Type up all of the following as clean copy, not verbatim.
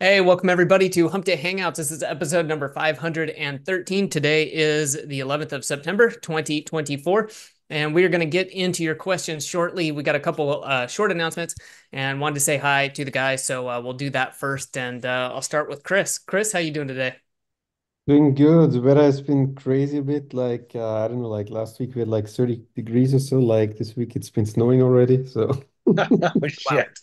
Hey, welcome everybody to Hump Day Hangouts. This is episode number 513. Today is the 11th of September, 2024, and we are going to get into your questions shortly. We got a couple short announcements and wanted to say hi to the guys, so we'll do that first, and I'll start with Chris. Chris, how you doing today? Doing good. The weather has been crazy a bit. I don't know, like last week we had like 30 degrees or so. Like this week it's been snowing already. So Oh Wow, shit.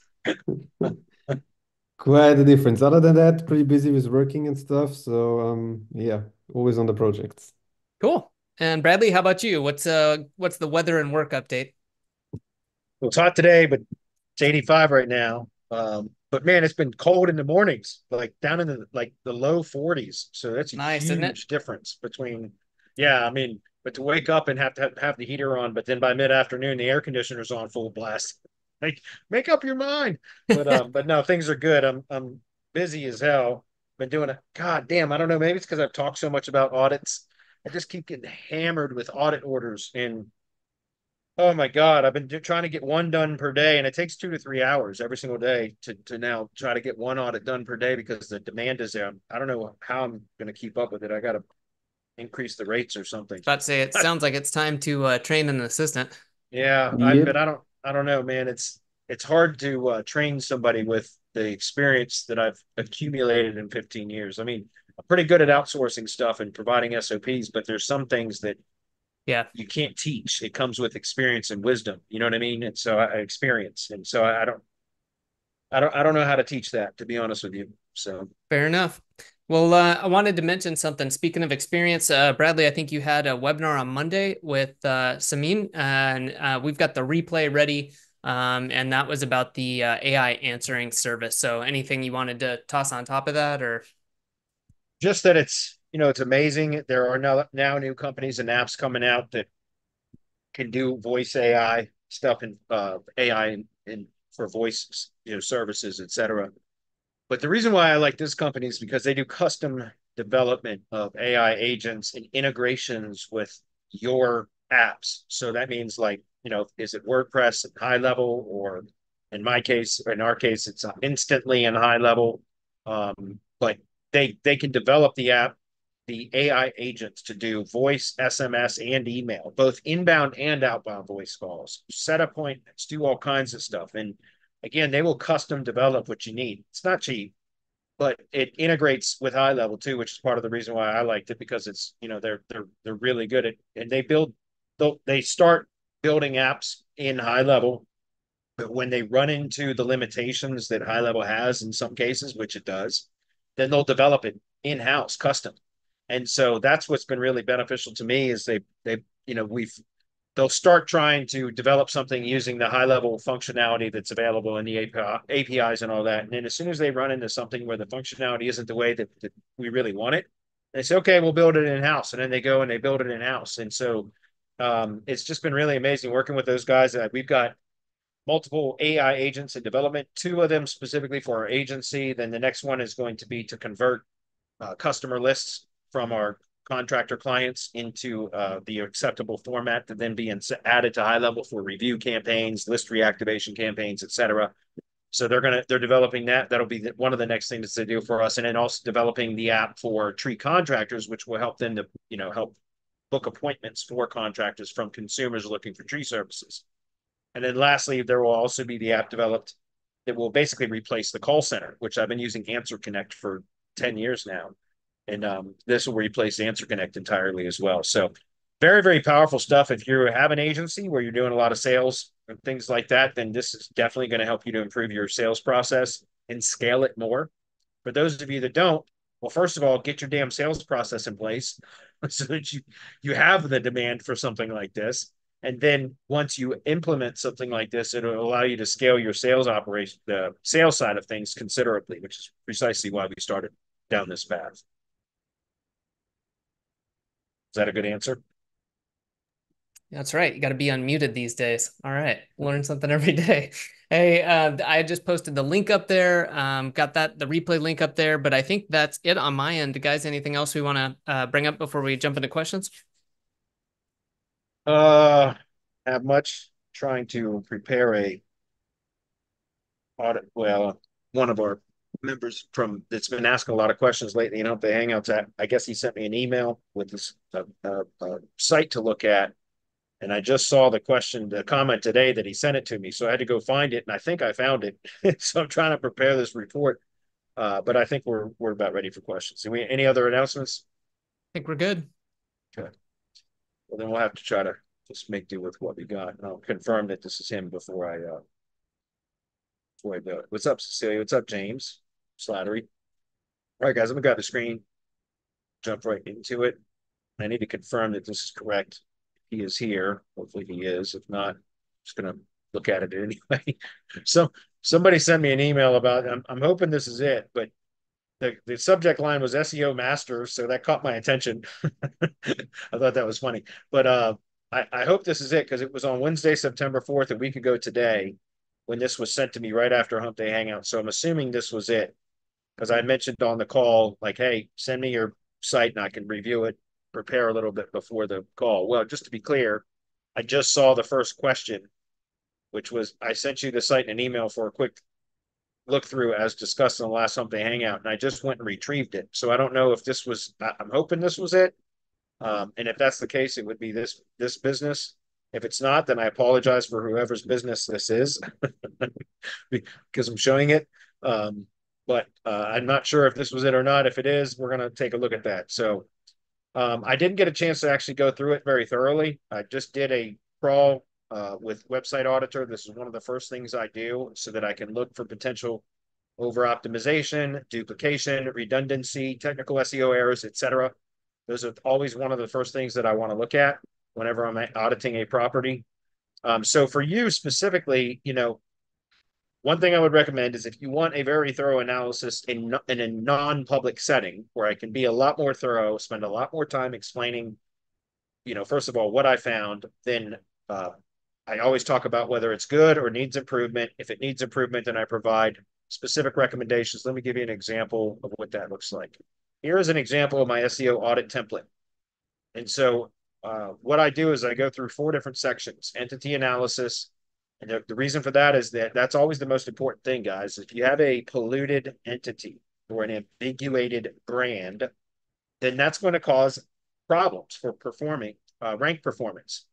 quite a difference. Other than that, pretty busy with working and stuff. So yeah, always on the projects. cool. And Bradley, how about you? What's the weather and work update? Well, it's hot today, but it's 85 right now. But man, it's been cold in the mornings, like down in the low 40s. So that's a Nice, isn't it? huge difference between, yeah, I mean, but to wake up and have the heater on, but then by mid-afternoon the air conditioner's on full blast. Like, make up your mind. But no, things are good. I'm busy as hell. Been doing it. God damn, I don't know. Maybe it's because I've talked so much about audits. I just keep getting hammered with audit orders and oh my God, I've been trying to get one done per day, and it takes 2 to 3 hours every single day to now try to get one audit done per day because the demand is there. I don't know how I'm going to keep up with it. I got to increase the rates or something. About to say it sounds like it's time to train an assistant. Yeah, but Yep. I don't know, man. It's hard to train somebody with the experience that I've accumulated in 15 years. I mean, I'm pretty good at outsourcing stuff and providing SOPs, but there's some things that Yeah, you can't teach. It comes with experience and wisdom. You know what I mean? And so I experience. And so I don't know how to teach that, to be honest with you. So fair enough. Well, I wanted to mention something. Speaking of experience, Bradley, I think you had a webinar on Monday with Samin, and we've got the replay ready. And that was about the AI answering service. So, anything you wanted to toss on top of that, or just that it's amazing. There are now new companies and apps coming out that can do voice AI stuff and AI and for voice, services, etc. But the reason why I like this company is because they do custom development of AI agents and integrations with your apps. So that means like, is it WordPress at high level or in our case, it's instantly and high level. But they can develop the AI agents to do voice, SMS, and email, both inbound and outbound voice calls, set appointments, do all kinds of stuff. And again, they will custom develop what you need. It's not cheap, but it integrates with high level too, which is part of the reason why I liked it because it's they're really good at and they start building apps in high level, but when they run into the limitations that high level has in some cases, which it does, then they'll develop it in house, custom. And so that's what's been really beneficial to me is we've they'll start trying to develop something using the high level functionality that's available in the APIs and all that. And then as soon as they run into something where the functionality isn't the way that we really want it, they say, okay, we'll build it in house. And then they go and they build it in house. And so it's just been really amazing working with those guys. We've got multiple AI agents in development, two of them specifically for our agency. Then the next one is going to be to convert customer lists from our contractor clients into the acceptable format to then be added to high level for review campaigns, list reactivation campaigns, etc. So they're developing that. That'll be one of the next things to do for us, and then also developing the app for tree contractors, which will help them to help book appointments for contractors from consumers looking for tree services. And then lastly, there will also be the app developed that will basically replace the call center, which I've been using Answer Connect for 10 years now. And this will replace Answer Connect entirely as well. So very, very powerful stuff. If you have an agency where you're doing a lot of sales and things like that, then this is definitely going to help you to improve your sales process and scale it more. For those of you that don't, well, first of all, get your damn sales process in place so that you have the demand for something like this. And then once you implement something like this, it'll allow you to scale your sales operation, the sales side of things considerably, which is precisely why we started down this path. Is that a good answer? that's right. You got to be unmuted these days. All right. Learn something every day. Hey, I just posted the link up there. Got the replay link up there, but I think that's it on my end. Guys, anything else we want to bring up before we jump into questions? Uh, have much trying to prepare a audit. Well, one of our members from that's been asking a lot of questions lately. You know, the Hangouts. I guess he sent me an email with this site to look at, and I just saw the comment today that he sent it to me. So I had to go find it, and I think I found it. So I'm trying to prepare this report. But I think we're about ready for questions. Any other announcements? I think we're good. Okay. Well, then we'll have to try to just make do with what we got. And I'll confirm that this is him before I do it. What's up, Cecilia? What's up, James Slattery? All right, guys, I'm gonna grab the screen, jump right into it. I need to confirm that this is correct. He is here. Hopefully he is. If not, I'm just gonna look at it anyway. So somebody sent me an email about I'm hoping this is it, but the subject line was SEO master, so that caught my attention. I thought that was funny. But I hope this is it, because it was on Wednesday, September 4th, a week ago today, when this was sent to me right after Hump Day Hangout. So I'm assuming this was it, because I mentioned on the call, like, hey, send me your site and I can review it, prepare a little bit before the call. Well, just to be clear, I just saw the first question, which was, I sent you the site in an email for a quick look through as discussed in the last Hump Day Hangout, and I just went and retrieved it. So I don't know if this was, I'm hoping this was it. And if that's the case, it would be this business. If it's not, then I apologize for whoever's business this is because I'm showing it. But I'm not sure if this was it or not. If it is, we're going to take a look at that. So I didn't get a chance to actually go through it very thoroughly. I just did a crawl with Website Auditor. This is one of the first things I do so that I can look for potential over optimization, duplication, redundancy, technical SEO errors, etc. Those are always one of the first things that I want to look at whenever I'm auditing a property. So for you specifically, you know, one thing I would recommend is if you want a very thorough analysis in a non-public setting where I can be a lot more thorough, spend a lot more time explaining, you know, first of all, what I found, then I always talk about whether it's good or needs improvement. If it needs improvement, then I provide specific recommendations. Let me give you an example of what that looks like. Here is an example of my SEO audit template. And so what I do is I go through 4 different sections: entity analysis. And the reason for that is that that's always the most important thing, guys. If you have a polluted entity or an ambiguated brand, then that's going to cause problems for performing rank performance.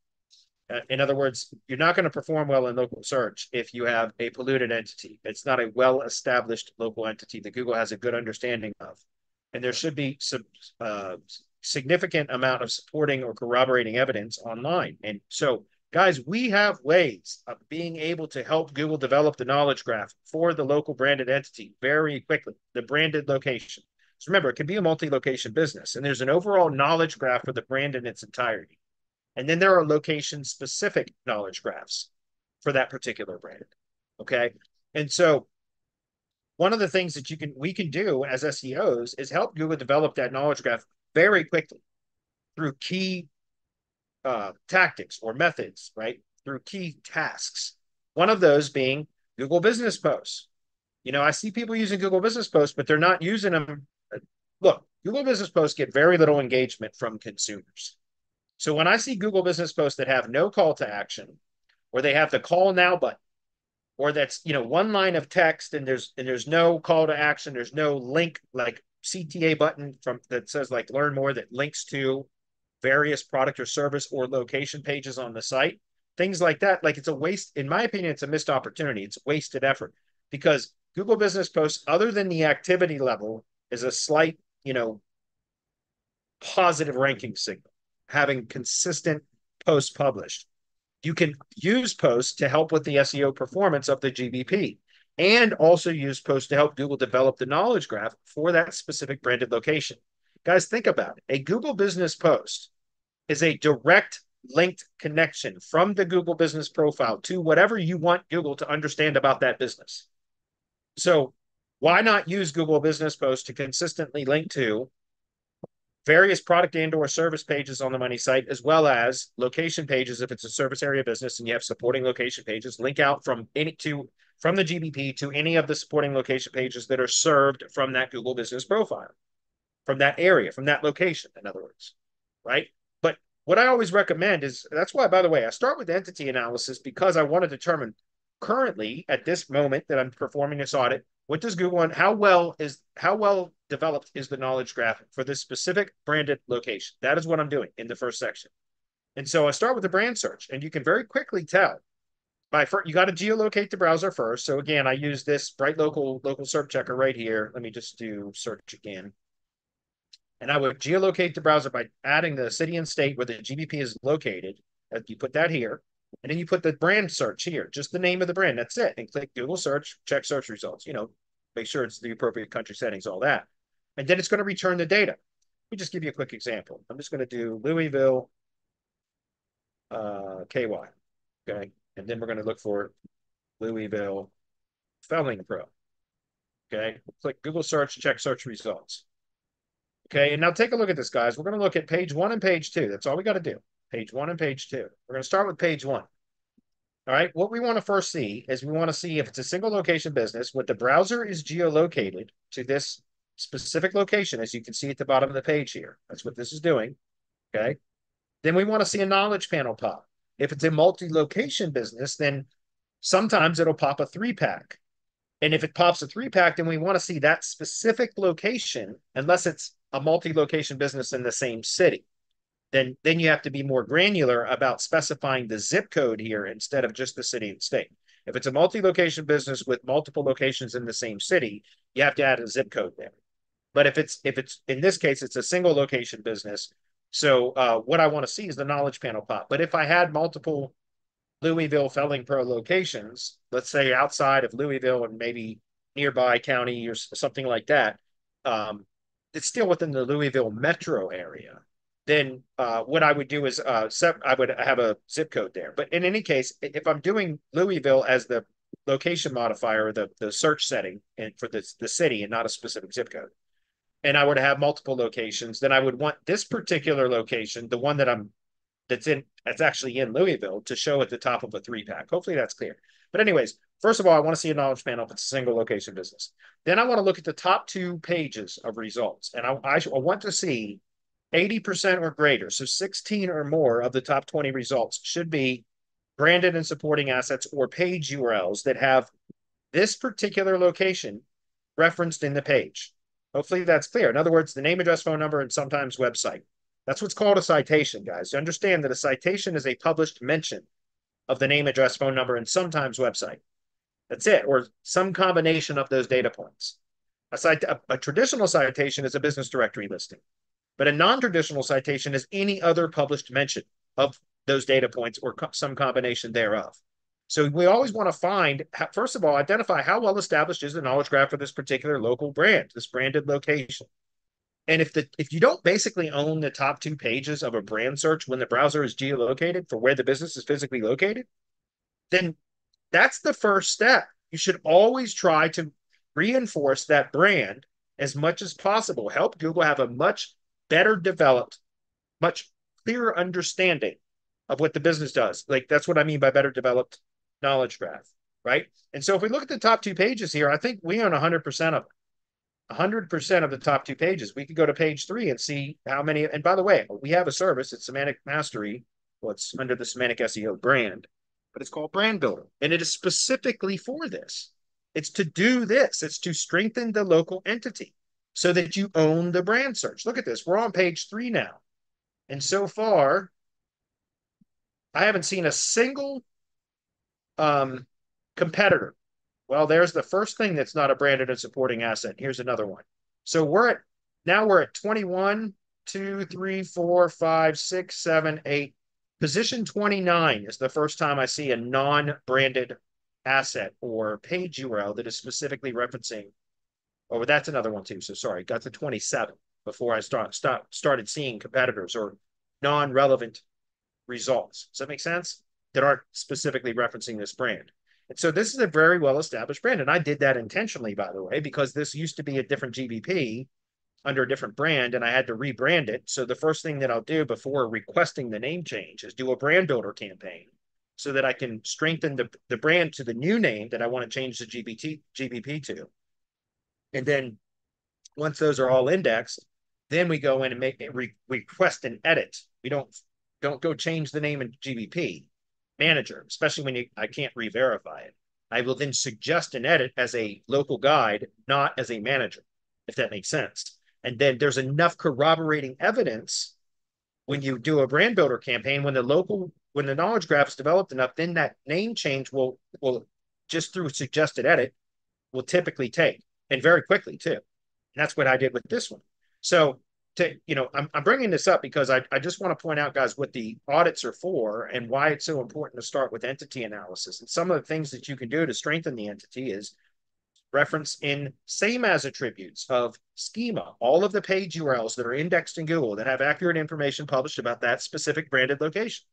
In other words, you're not going to perform well in local search if you have a polluted entity. It's not a well-established local entity that Google has a good understanding of. And there should be some significant amount of supporting or corroborating evidence online. And so, guys, we have ways of being able to help Google develop the knowledge graph for the local branded entity very quickly, the branded location. So remember, it can be a multi-location business, and there's an overall knowledge graph for the brand in its entirety. And then there are location-specific knowledge graphs for that particular brand. Okay. And so one of the things that we can do as SEOs is help Google develop that knowledge graph very quickly through key tactics or methods, right? Through key tasks. One of those being Google Business Posts. You know, I see people using Google Business Posts, but they're not using them. Look, Google Business Posts get very little engagement from consumers. So when I see Google Business Posts that have no call to action, or they have the call now button, or that's, you know, one line of text and there's no call to action, there's no link like CTA button from that says like learn more that links to various product or service or location pages on the site, things like that. Like, it's a waste, in my opinion, it's a missed opportunity. It's wasted effort, because Google Business Posts, other than the activity level, is a slight, you know, positive ranking signal, having consistent posts published. You can use posts to help with the SEO performance of the GBP, and also use posts to help Google develop the knowledge graph for that specific branded location. Guys, think about it. A Google Business Post is a direct linked connection from the Google Business profile to whatever you want Google to understand about that business. So why not use Google Business Posts to consistently link to various product and or service pages on the money site, as well as location pages if it's a service area business and you have supporting location pages, link out from the GBP to any of the supporting location pages that are served from that Google Business profile, from that area, from that location, in other words, right? But what I always recommend is, that's why, by the way, I start with entity analysis, because I want to determine currently at this moment that I'm performing this audit, What does Google want? How well developed is the knowledge graph for this specific branded location? That is what I'm doing in the first section. And so I start with the brand search, and you can very quickly tell you got to geolocate the browser first. So again, I use this bright local search checker right here. Let me just do search again. And I would geolocate the browser by adding the city and state where the GBP is located. You put that here. And then you put the brand search here, just the name of the brand. That's it. And click Google search, check search results. Make sure it's the appropriate country settings, all that. And then it's going to return the data. Let me just give you a quick example. I'm just going to do Louisville, KY. Okay. And then we're going to look for Louisville Felling Pro. Okay. Click Google search, check search results. Okay. And now take a look at this, guys. We're going to look at page 1 and page 2. That's all we got to do. Page 1 and page 2. We're going to start with page 1. All right. What we want to first see is we want to see if it's a single location business, what the browser is geolocated to this specific location, as you can see at the bottom of the page here. That's what this is doing. Okay. Then we want to see a knowledge panel pop. If it's a multi-location business, then sometimes it'll pop a 3-pack. And if it pops a 3-pack, then we want to see that specific location, unless it's a multi-location business in the same city. Then you have to be more granular about specifying the zip code here instead of just the city and state. If it's a multi-location business with multiple locations in the same city, you have to add a zip code there. But if it's in this case, it's a single location business. So what I want to see is the knowledge panel pop. But if I had multiple Louisville Felling Pro locations, let's say outside of Louisville and maybe nearby county or something like that, it's still within the Louisville metro area. Then what I would do is I would have a zip code there. But in any case, if I'm doing Louisville as the location modifier, the search setting and for the city and not a specific zip code, and I were to have multiple locations, then I would want this particular location, the one that's actually in Louisville, to show at the top of a 3-pack. Hopefully that's clear. But anyways, first of all, I want to see a knowledge panel if it's a single location business. Then I want to look at the top 2 pages of results. And I want to see 80% or greater, so 16 or more of the top 20 results should be branded and supporting assets or page URLs that have this particular location referenced in the page. Hopefully that's clear. In other words, the name, address, phone number, and sometimes website. That's what's called a citation, guys. You understand that a citation is a published mention of the name, address, phone number, and sometimes website. That's it, or some combination of those data points. A traditional citation is a business directory listing. But a non-traditional citation is any other published mention of those data points or some combination thereof. So we always want to find, first of all, identify how well established is the knowledge graph for this particular local brand, this branded location. And if you don't basically own the top 2 pages of a brand search when the browser is geolocated for where the business is physically located, then that's the first step. You should always try to reinforce that brand as much as possible. Help Google have a much better developed, much clearer understanding of what the business does. Like, that's what I mean by better developed knowledge graph, right? And so if we look at the top 2 pages here, I think we own 100% of them. 100% of the top 2 pages. We could go to page 3 and see how many. And by the way, we have a service. It's Semantic Mastery. Well, it's under the Semantic SEO brand, but it's called Brand Builder. And it is specifically for this. It's to do this. It's to strengthen the local entity so that you own the brand search. Look at this. We're on page 3 now. And so far, I haven't seen a single competitor. Well, there's the first thing that's not a branded and supporting asset. Here's another one. So we're at 21, 2, 3, 4, 5, 6, 7, 8. Position 29 is the first time I see a non-branded asset or page URL that is specifically referencing. Oh, that's another one too. So sorry, got to 27 before I started seeing competitors or non-relevant results. Does that make sense? That aren't specifically referencing this brand. And so this is a very well-established brand. And I did that intentionally, by the way, because this used to be a different GBP under a different brand, and I had to rebrand it. So the first thing that I'll do before requesting the name change is do a brand builder campaign so that I can strengthen the brand to the new name that I want to change the GBP to. And then once those are all indexed, then we go in and request an edit. We don't go change the name in GBP manager, especially when I can't re-verify it. I will then suggest an edit as a local guide, not as a manager, if that makes sense. And then there's enough corroborating evidence when you do a brand builder campaign, when the knowledge graph is developed enough, then that name change will just through suggested edit will typically take, and very quickly too. And that's what I did with this one. So I'm bringing this up because I just want to point out, guys, what the audits are for and why it's so important to start with entity analysis. And some of the things that you can do to strengthen the entity is reference in same as attributes of schema, all of the page URLs that are indexed in Google that have accurate information published about that specific branded location,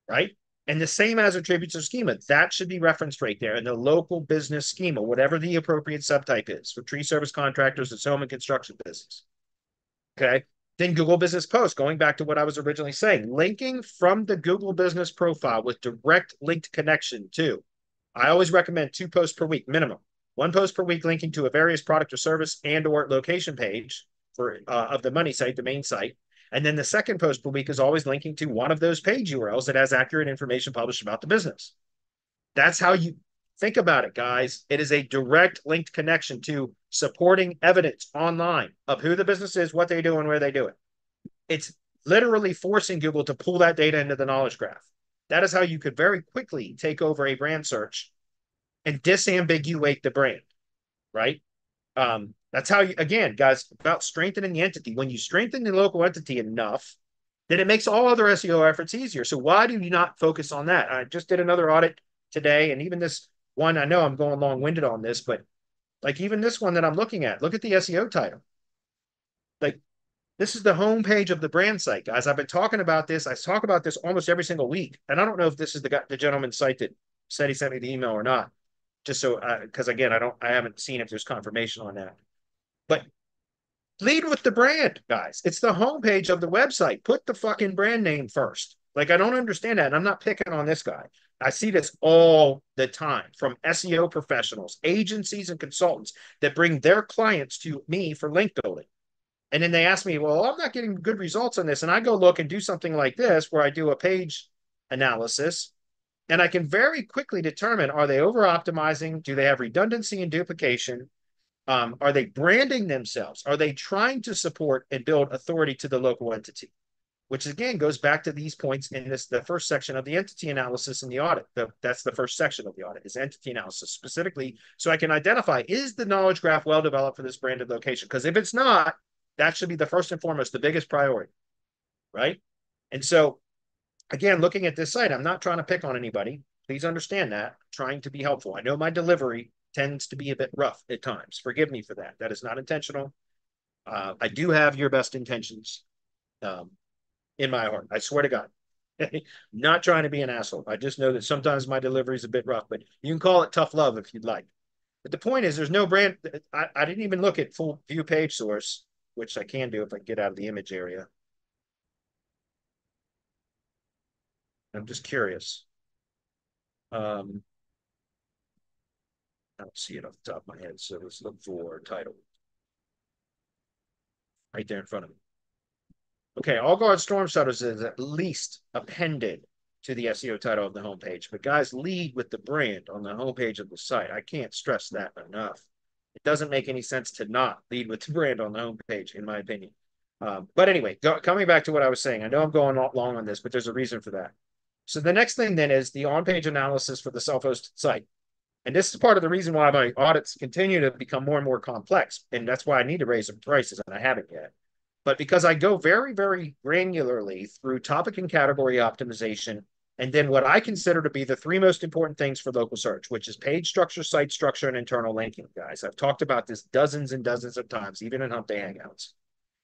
right? And the same as attributes of schema, that should be referenced right there in the local business schema, whatever the appropriate subtype is for tree service contractors, it's home and construction business. Okay. Then Google Business Post, going back to what I was originally saying, linking from the Google Business profile with direct linked connection to. I always recommend 2 posts per week minimum. 1 post per week linking to a various product or service and or location page for of the money site, the main site. And then the second post per week is always linking to one of those page URLs that has accurate information published about the business. That's how you think about it, guys. It is a direct linked connection to supporting evidence online of who the business is, what they do, and where they do it. It's literally forcing Google to pull that data into the knowledge graph. That is how you could very quickly take over a brand search and disambiguate the brand, right? That's how you, again, guys, about strengthening the entity. When you strengthen the local entity enough, then it makes all other SEO efforts easier. So why do you not focus on that? I just did another audit today, and even this one, I know I'm going long-winded on this, but like even this one that I'm looking at, look at the SEO title. Like this is the homepage of the brand site, guys. I've been talking about this. I talk about this almost every single week. And I don't know if this is the gentleman's site that said he sent me the email or not. Just so, because again, I haven't seen if there's confirmation on that. But lead with the brand, guys. It's the homepage of the website. Put the fucking brand name first. Like, I don't understand that. And I'm not picking on this guy. I see this all the time from SEO professionals, agencies, and consultants that bring their clients to me for link building. And then they ask me, well, I'm not getting good results on this. And I go look and do something like this where I do a page analysis. And I can very quickly determine, are they over optimizing? Do they have redundancy and duplication? Are they branding themselves? Are they trying to support and build authority to the local entity? Which again goes back to these points in the first section of the entity analysis in the audit. That's the first section of the audit is entity analysis specifically. So I can identify, is the knowledge graph well developed for this branded location? Because if it's not, that should be the first and foremost, the biggest priority, right? And so again, looking at this site, I'm not trying to pick on anybody. Please understand that. I'm trying to be helpful. I know my delivery tends to be a bit rough at times. Forgive me for that. That is not intentional. I do have your best intentions in my heart. I swear to God. Not trying to be an asshole. I just know that sometimes my delivery is a bit rough, but you can call it tough love if you'd like. But the point is, there's no brand. I didn't even look at full view page source, which I can do if I get out of the image area. I'm just curious. I don't see it off the top of my head, so let's look for title. Right there in front of me. Okay, All Guard Storm Shutters is at least appended to the SEO title of the homepage. But guys, lead with the brand on the homepage of the site. I can't stress that enough. It doesn't make any sense to not lead with the brand on the homepage, in my opinion. But anyway, coming back to what I was saying, I know I'm going long on this, but there's a reason for that. So the next thing then is the on-page analysis for the self-hosted site. And this is part of the reason why my audits continue to become more and more complex. And that's why I need to raise the prices, and I haven't yet. But because I go very, very granularly through topic and category optimization, and then what I consider to be the 3 most important things for local search, which is page structure, site structure, and internal linking, guys. I've talked about this dozens and dozens of times, even in Hump Day Hangouts.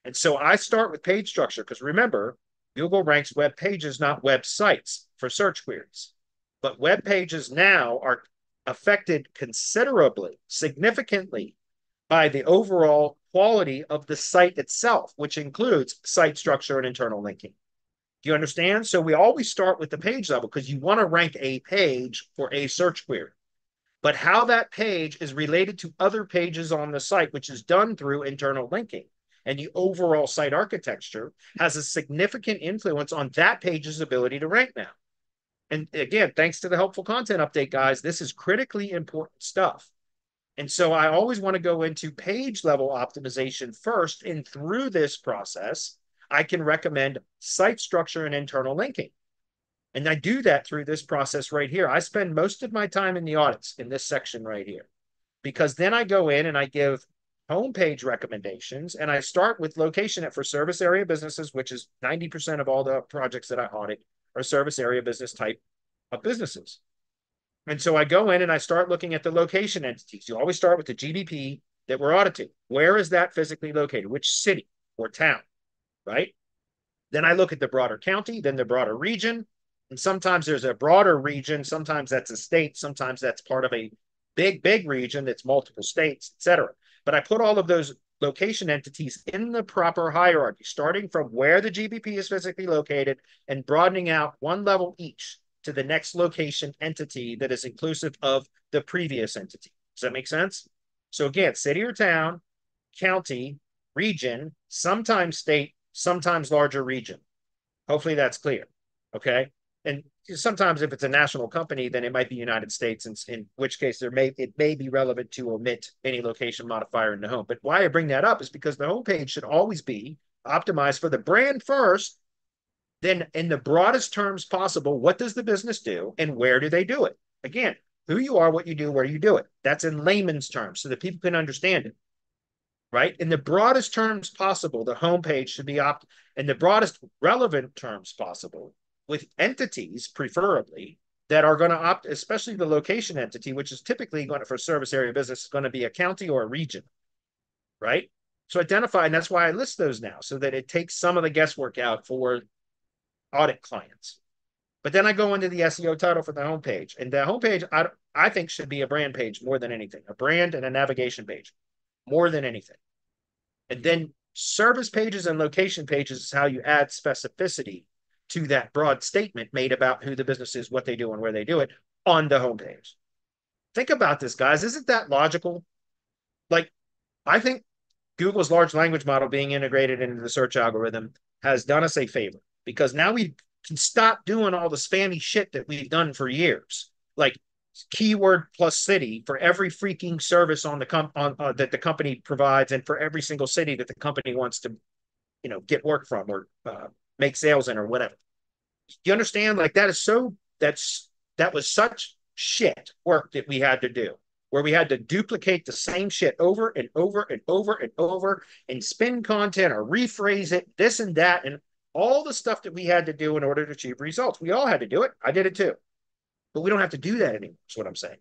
And so I start with page structure because remember, Google ranks web pages, not websites, for search queries. But web pages now are affected considerably, significantly by the overall quality of the site itself, which includes site structure and internal linking. Do you understand? So we always start with the page level because you want to rank a page for a search query. But how that page is related to other pages on the site, which is done through internal linking, and the overall site architecture has a significant influence on that page's ability to rank now. And again, thanks to the helpful content update, guys, this is critically important stuff. And so I always want to go into page level optimization first. And through this process, I can recommend site structure and internal linking. And I do that through this process right here. I spend most of my time in the audits in this section right here, because then I go in and I give homepage recommendations, and I start with location for service area businesses, which is 90% of all the projects that I audit are service area business type of businesses. And so I go in and I start looking at the location entities. You always start with the GBP that we're auditing. Where is that physically located? Which city or town, right? Then I look at the broader county, then the broader region. And sometimes there's a broader region. Sometimes that's a state. Sometimes that's part of a big region that's multiple states, et cetera. But I put all of those location entities in the proper hierarchy, starting from where the GBP is physically located and broadening out one level each to the next location entity that is inclusive of the previous entity. Does that make sense? So again, city or town, county, region, sometimes state, sometimes larger region. Hopefully that's clear. Okay. And sometimes if it's a national company, then it might be United States, in which case it may be relevant to omit any location modifier in the home. But why I bring that up is because the homepage should always be optimized for the brand first. Then in the broadest terms possible, what does the business do and where do they do it? Again, who you are, what you do, where you do it. That's in layman's terms so that people can understand it, right? In the broadest terms possible, the homepage should be in the broadest relevant terms possible, with entities preferably that are going to opt, especially the location entity, which is typically going to, for service area business, is going to be a county or a region, right? So identify, and that's why I list those now, so that it takes some of the guesswork out for audit clients. But then I go into the SEO title for the homepage, and the homepage I think should be a brand page more than anything, a brand and a navigation page more than anything. And then service pages and location pages is how you add specificity to that broad statement made about who the business is, what they do, and where they do it on the homepage. Think about this, guys. Isn't that logical? Like, I think Google's large language model being integrated into the search algorithm has done us a favor, because now we can stop doing all the spammy shit that we've done for years, like keyword plus city for every freaking service on the that the company provides, and for every single city that the company wants to, get work from or make sales in or whatever. You understand? Like that was such shit work that we had to do, where we had to duplicate the same shit over and over and over and over and spin content or rephrase it, this and that, and all the stuff that we had to do in order to achieve results. We all had to do it. I did it too. But we don't have to do that anymore, is what I'm saying.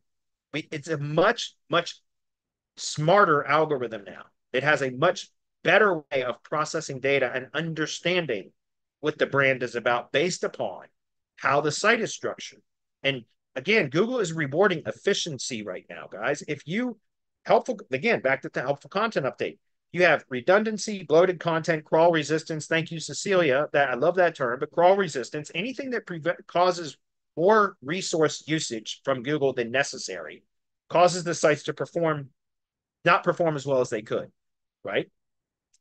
It's a much, much smarter algorithm now. It has a much better way of processing data and understanding what the brand is about based upon how the site is structured. And again, Google is rewarding efficiency right now, guys. Again, back to the helpful content update. You have redundancy, bloated content, crawl resistance. Thank you, Cecilia. I love that term, but crawl resistance, anything that causes more resource usage from Google than necessary, causes the sites to not perform as well as they could, right?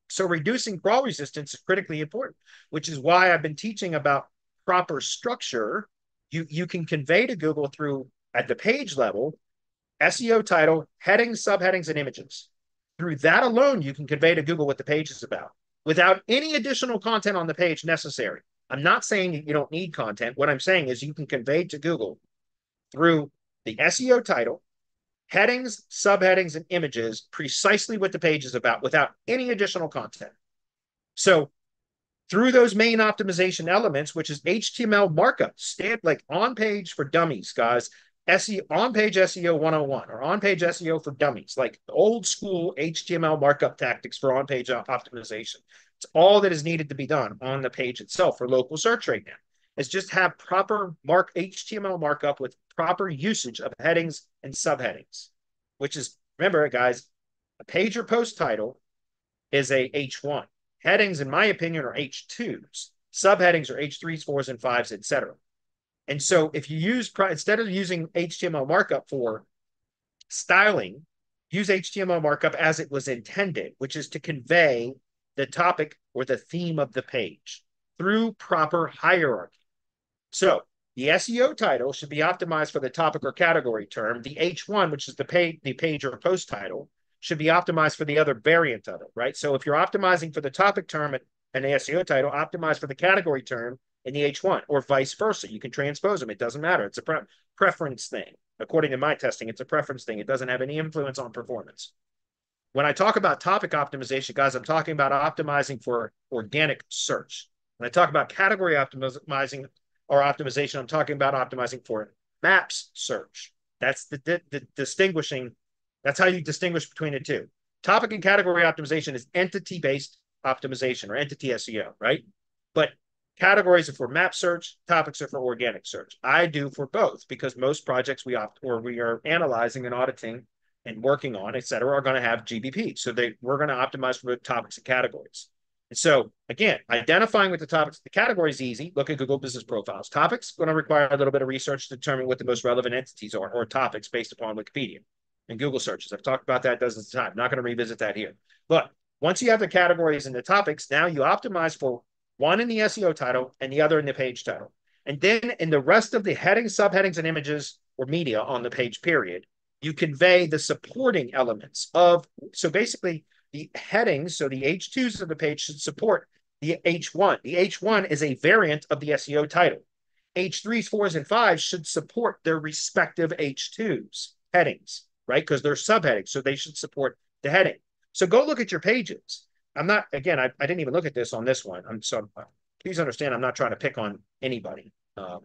So reducing crawl resistance is critically important, which is why I've been teaching about proper structure. You can convey to Google through, at the page level, SEO title, headings, subheadings, and images. Through that alone, you can convey to Google what the page is about without any additional content on the page necessary. I'm not saying you don't need content. What I'm saying is you can convey to Google through the SEO title, headings, subheadings, and images precisely what the page is about without any additional content. So through those main optimization elements, which is HTML markup, like on page for dummies, guys, on page SEO 101 or on page SEO for dummies, like old school HTML markup tactics for on page optimization. It's all that is needed to be done on the page itself for local search right now. Is just have proper HTML markup with proper usage of headings and subheadings, which is, remember, guys, a page or post title is a H1. Headings, in my opinion, are H2s. Subheadings are H3s, 4s, and 5s, etc. And so if you instead of using HTML markup for styling, use HTML markup as it was intended, which is to convey the topic or the theme of the page through proper hierarchy. So The SEO title should be optimized for the topic or category term. The H1, which is the page or post title, should be optimized for the other variant of it, right? So if you're optimizing for the topic term and the SEO title, optimize for the category term in the H1, or vice versa. You can transpose them. It doesn't matter. It's a preference thing. According to my testing, it's a preference thing. It doesn't have any influence on performance. When I talk about topic optimization, guys, I'm talking about optimizing for organic search. When I talk about category optimizing or optimization, I'm talking about optimizing for maps search. That's the distinguishing. That's how you distinguish between the two. Topic and category optimization is entity-based optimization or entity SEO, right? But categories are for map search, topics are for organic search. I do for both because most projects we are analyzing and auditing and working on, et cetera, are going to have GBP. So we're going to optimize for topics and categories. And so again, identifying with the topics, the category is easy. Look at Google Business Profiles. Topics going to require a little bit of research to determine what the most relevant entities are or topics based upon Wikipedia and Google searches. I've talked about that dozens of times. I'm not going to revisit that here. But once you have the categories and the topics, now you optimize for one in the SEO title and the other in the page title. And then in the rest of the headings, subheadings, and images or media on the page period, you convey the supporting elements of, so basically the headings, so the H2s of the page should support the H1. The H1 is a variant of the SEO title. H3s, 4s, and 5s should support their respective H2s, headings, right? Because they're subheadings, so they should support the heading. So go look at your pages. I'm not, again, I didn't even look at this on this one. Please understand, I'm not trying to pick on anybody. But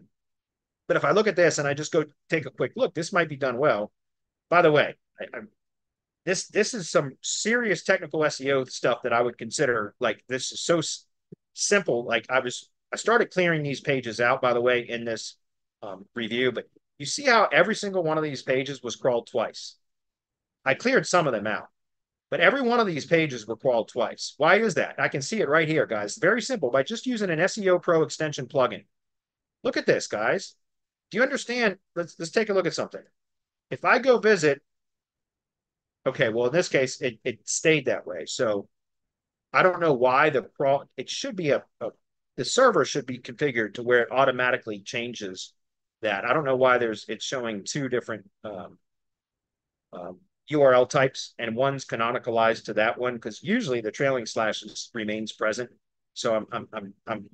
if I look at this and I just go take a quick look, this might be done well. By the way, this is some serious technical SEO stuff that I would consider, like, this is so simple. Like I started clearing these pages out, by the way, in this review, but you see how every single one of these pages was crawled twice. I cleared some of them out, but every one of these pages were crawled twice. Why is that? I can see it right here, guys. Very simple, by just using an SEO Pro extension plugin. Look at this, guys. Do you understand? Let's take a look at something. If I go visit, okay, well, in this case, it stayed that way. So I don't know why it should be the server should be configured to where it automatically changes that. I don't know why it's showing two different URL types and one's canonicalized to that one, because usually the trailing slash remains present. So I'm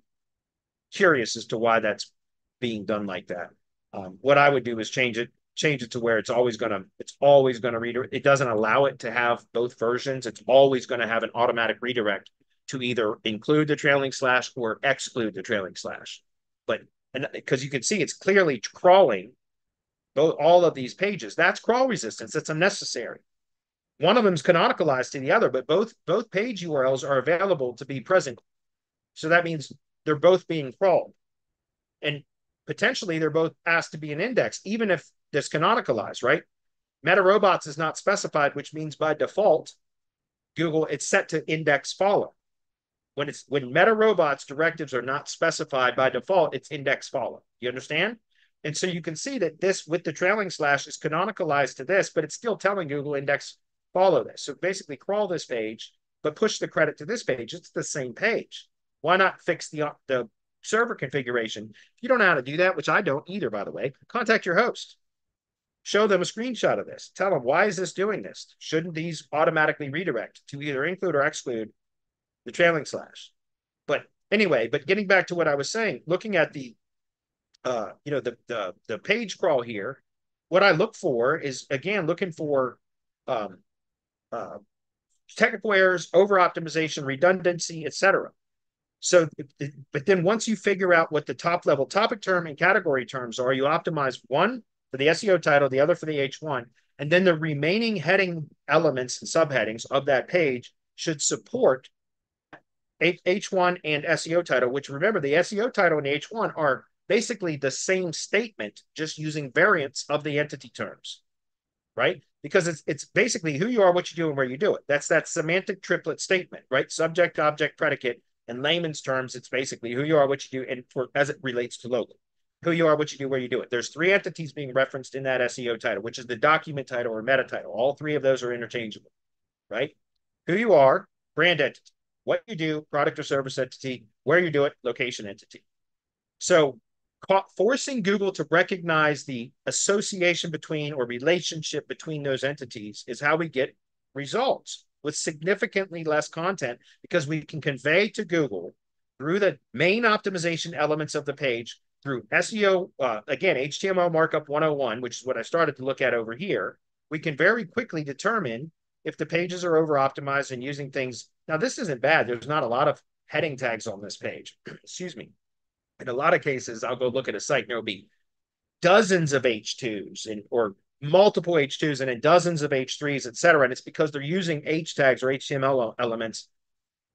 curious as to why that's being done like that. What I would do is change it to where it's always going to redirect. It doesn't allow it to have both versions. It's always going to have an automatic redirect to either include the trailing slash or exclude the trailing slash. But because you can see it's clearly crawling all of these pages, that's crawl resistance. That's unnecessary. One of them is canonicalized to the other, but both page URLs are available to be present. So that means they're both being crawled. And potentially they're both asked to be an index, even if this canonicalized, right? Meta robots is not specified, which means by default, Google, it's set to index follow. When meta robots directives are not specified by default, it's index follow. You understand? And so you can see that this with the trailing slash is canonicalized to this, but it's still telling Google index follow this. So basically crawl this page, but push the credit to this page. It's the same page. Why not fix the server configuration? If you don't know how to do that, which I don't either, by the way, contact your host. Show them a screenshot of this. Tell them, why is this doing this? Shouldn't these automatically redirect to either include or exclude the trailing slash? But anyway, getting back to what I was saying, looking at the the page crawl here, what I look for is, again, looking for technical errors, over optimization, redundancy, etc. So, but then once you figure out what the top level topic term and category terms are, you optimize one for the SEO title, the other for the H1, and then the remaining heading elements and subheadings of that page should support H1 and SEO title, which, remember, the SEO title and the H1 are basically the same statement, just using variants of the entity terms, right? Because it's basically who you are, what you do, and where you do it. That's that semantic triplet statement, right? Subject, object, predicate. In layman's terms, it's basically who you are, what you do, and as it relates to logo. Who you are, what you do, where you do it. There's three entities being referenced in that SEO title, which is the document title or meta title. All three of those are interchangeable, right? Who you are, brand entity. What you do, product or service entity. Where you do it, location entity. So forcing Google to recognize the association between or relationship between those entities is how we get results with significantly less content, because we can convey to Google through the main optimization elements of the page through SEO, again, HTML markup 101, which is what I started to look at over here. We can very quickly determine if the pages are over optimized and using things. Now, this isn't bad. There's not a lot of heading tags on this page. Excuse me. In a lot of cases, I'll go look at a site and there'll be dozens of H2s or multiple H2s and then dozens of H3s, et cetera. And it's because they're using H tags or HTML elements,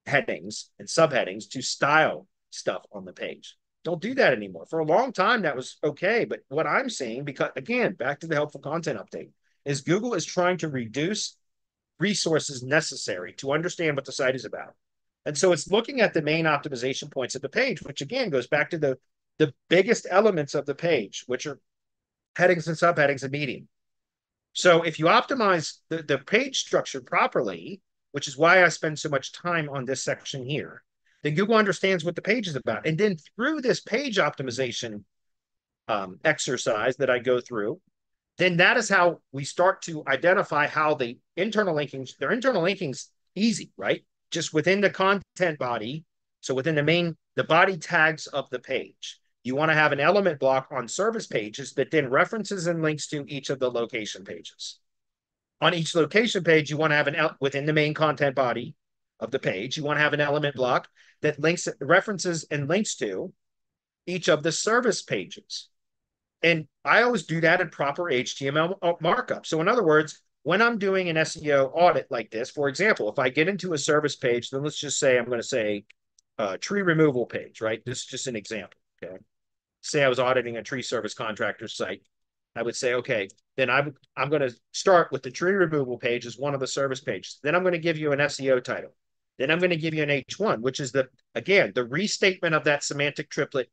headings and subheadings to style stuff on the page. Don't do that anymore. For a long time, that was okay. But what I'm seeing, because again, back to the helpful content update, is Google is trying to reduce resources necessary to understand what the site is about. And so it's looking at the main optimization points of the page, which again goes back to the biggest elements of the page, which are headings and subheadings and medium. So if you optimize the page structure properly, which is why I spend so much time on this section here, then Google understands what the page is about. And then through this page optimization exercise that I go through, then that is how we start to identify how the internal linkings, their internal linkings easy, right? Just within the content body. So within the body tags of the page, you want to have an element block on service pages that then references and links to each of the location pages. On each location page, you want to have within the main content body of the page, you want to have an element block that references and links to each of the service pages. And I always do that in proper HTML markup. So in other words, when I'm doing an SEO audit like this, for example, if I get into a service page, then let's just say I'm going to say tree removal page, right? This is just an example, okay? Say I was auditing a tree service contractor site. I would say, okay, then I'm going to start with the tree removal page as one of the service pages. Then I'm going to give you an SEO title. Then I'm going to give you an H1, which is again, the restatement of that semantic triplet.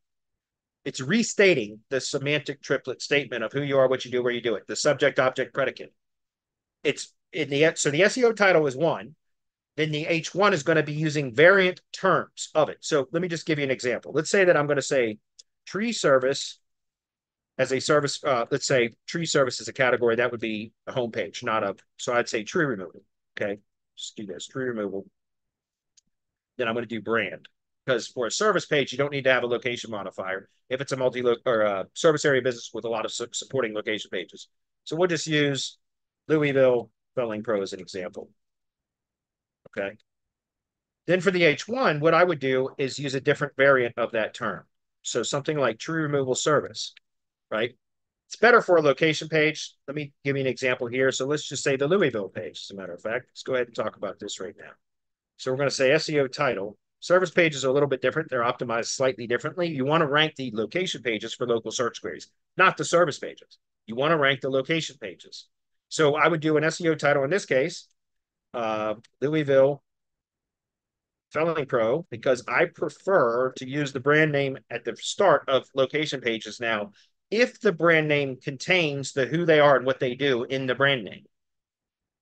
It's restating the semantic triplet statement of who you are, what you do, where you do it, the subject, object, predicate. So the SEO title is one. Then the H1 is going to be using variant terms of it. So let me just give you an example. Let's say that I'm going to say tree service as a service. Let's say tree service is a category. That would be a homepage, so I'd say tree removal. Okay, just do this, tree removal. Then I'm going to do brand, because for a service page, you don't need to have a location modifier if it's a service area business with a lot of supporting location pages. So we'll just use Louisville Felling Pro as an example. Okay. Then for the H1, what I would do is use a different variant of that term. So something like tree removal service, right? It's better for a location page. Let me give you an example here. So let's just say the Louisville page, as a matter of fact. Let's go ahead and talk about this right now. So we're going to say SEO title. Service pages are a little bit different. They're optimized slightly differently. You want to rank the location pages for local search queries, not the service pages. You want to rank the location pages. So I would do an SEO title in this case, Louisville Felling Pro, because I prefer to use the brand name at the start of location pages now, if the brand name contains the who they are and what they do in the brand name.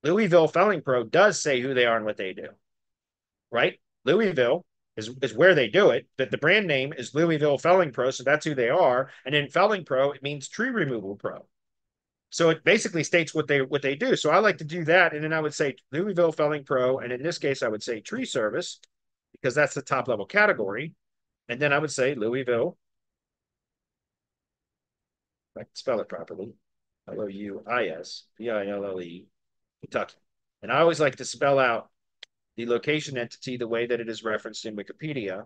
Louisville Felling Pro does say who they are and what they do, right? Louisville is where they do it, but the brand name is Louisville Felling Pro, so that's who they are. And in Felling Pro, it means tree removal pro. So it basically states what they do. So I like to do that, and then I would say Louisville Felling Pro, and in this case, I would say tree service, because that's the top level category. And then I would say Louisville, if I can spell it properly, Louisville, Kentucky. And I always like to spell out the location entity the way that it is referenced in Wikipedia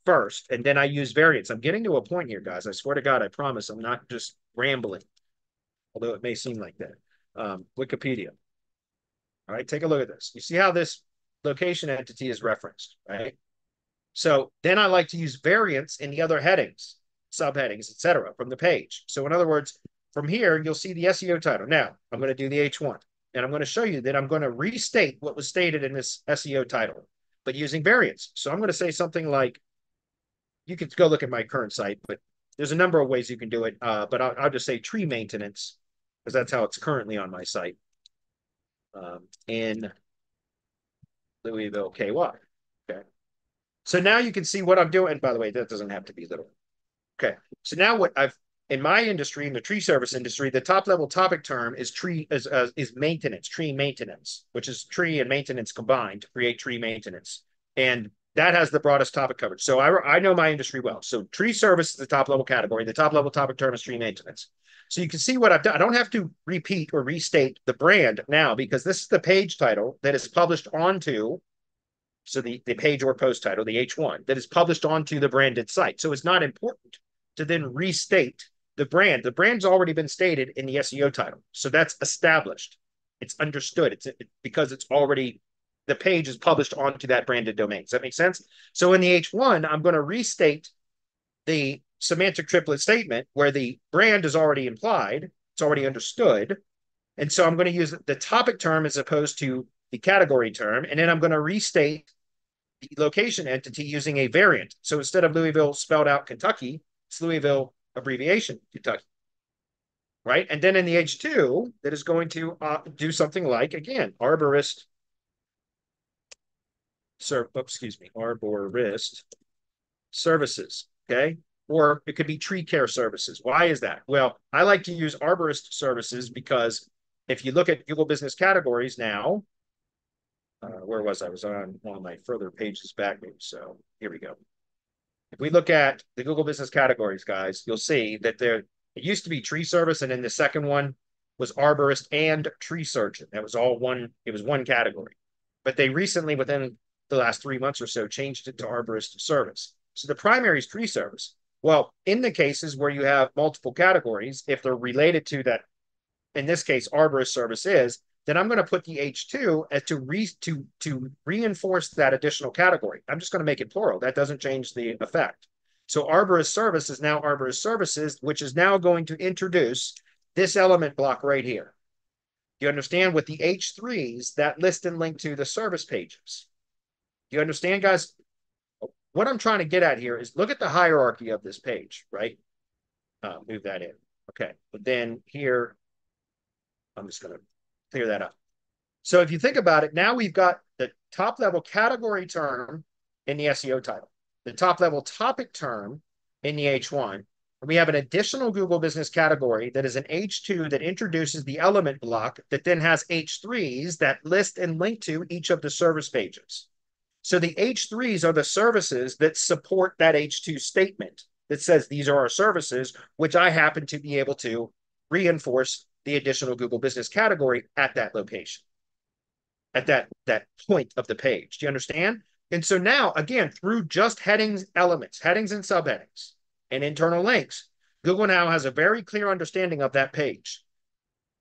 first, and then I use variants. I'm getting to a point here, guys. I swear to God, I promise I'm not just rambling, although it may seem like that. Wikipedia. All right, take a look at this. You see how this location entity is referenced, right? So then I like to use variants in the other headings, subheadings, etc., from the page. So in other words, from here, you'll see the SEO title. Now, I'm going to do the H1, and I'm going to show you that I'm going to restate what was stated in this SEO title, but using variants. So I'm going to say something like, you could go look at my current site, but there's a number of ways you can do it, but I'll just say tree maintenance, because that's how it's currently on my site, in Louisville, KY. Okay. So now you can see what I'm doing. And by the way, that doesn't have to be little. Okay. So now what I've in my industry, in the tree service industry, the top level topic term is maintenance, tree maintenance, which is tree and maintenance combined to create tree maintenance. And that has the broadest topic coverage. So I know my industry well. So tree service is the top level category. The top level topic term is tree maintenance. So you can see what I've done. I don't have to repeat or restate the brand now because this is the page title that is published onto, so the page or post title, the H1, that is published onto the branded site. So it's not important to then restate the brand. The brand's already been stated in the SEO title. So that's established. It's understood. Because it's already, the page is published onto that branded domain. Does that make sense? So in the H1, I'm going to restate the semantic triplet statement where the brand is already implied. It's already understood. And so I'm going to use the topic term as opposed to the category term. And then I'm going to restate the location entity using a variant. So instead of Louisville spelled out Kentucky, it's Louisville abbreviation Kentucky, right? And then in the H2, that is going to do something like, again, arborist services, okay? Or it could be tree care services. Why is that? Well, I like to use arborist services because if you look at Google Business Categories now, where was I? I was on one of my further pages back. So here we go. If we look at the Google Business Categories, guys, you'll see that it used to be tree service, and then the second one was arborist and tree surgeon. That was all one. It was one category. But they recently, within the last 3 months or so, changed it to arborist service. So the primary is tree service. Well, in the cases where you have multiple categories, if they're related to that, in this case, arborist service is, then I'm going to put the H2 as to reinforce that additional category. I'm just going to make it plural. That doesn't change the effect. So arborist service is now arborist services, which is now going to introduce this element block right here. You understand, with the H3s that list and link to the service pages. You understand, guys? What I'm trying to get at here is look at the hierarchy of this page, right? Move that in. Okay. But then here, I'm just going to clear that up. So if you think about it, now we've got the top level category term in the SEO title, the top level topic term in the H1, and we have an additional Google Business category that is an H2 that introduces the element block that then has H3s that list and link to each of the service pages. So the H3s are the services that support that H2 statement that says these are our services, which I happen to be able to reinforce the additional Google Business category at that location, at that point of the page. Do you understand? And so now, again, through just headings, elements, headings and subheadings, and internal links, Google now has a very clear understanding of that page.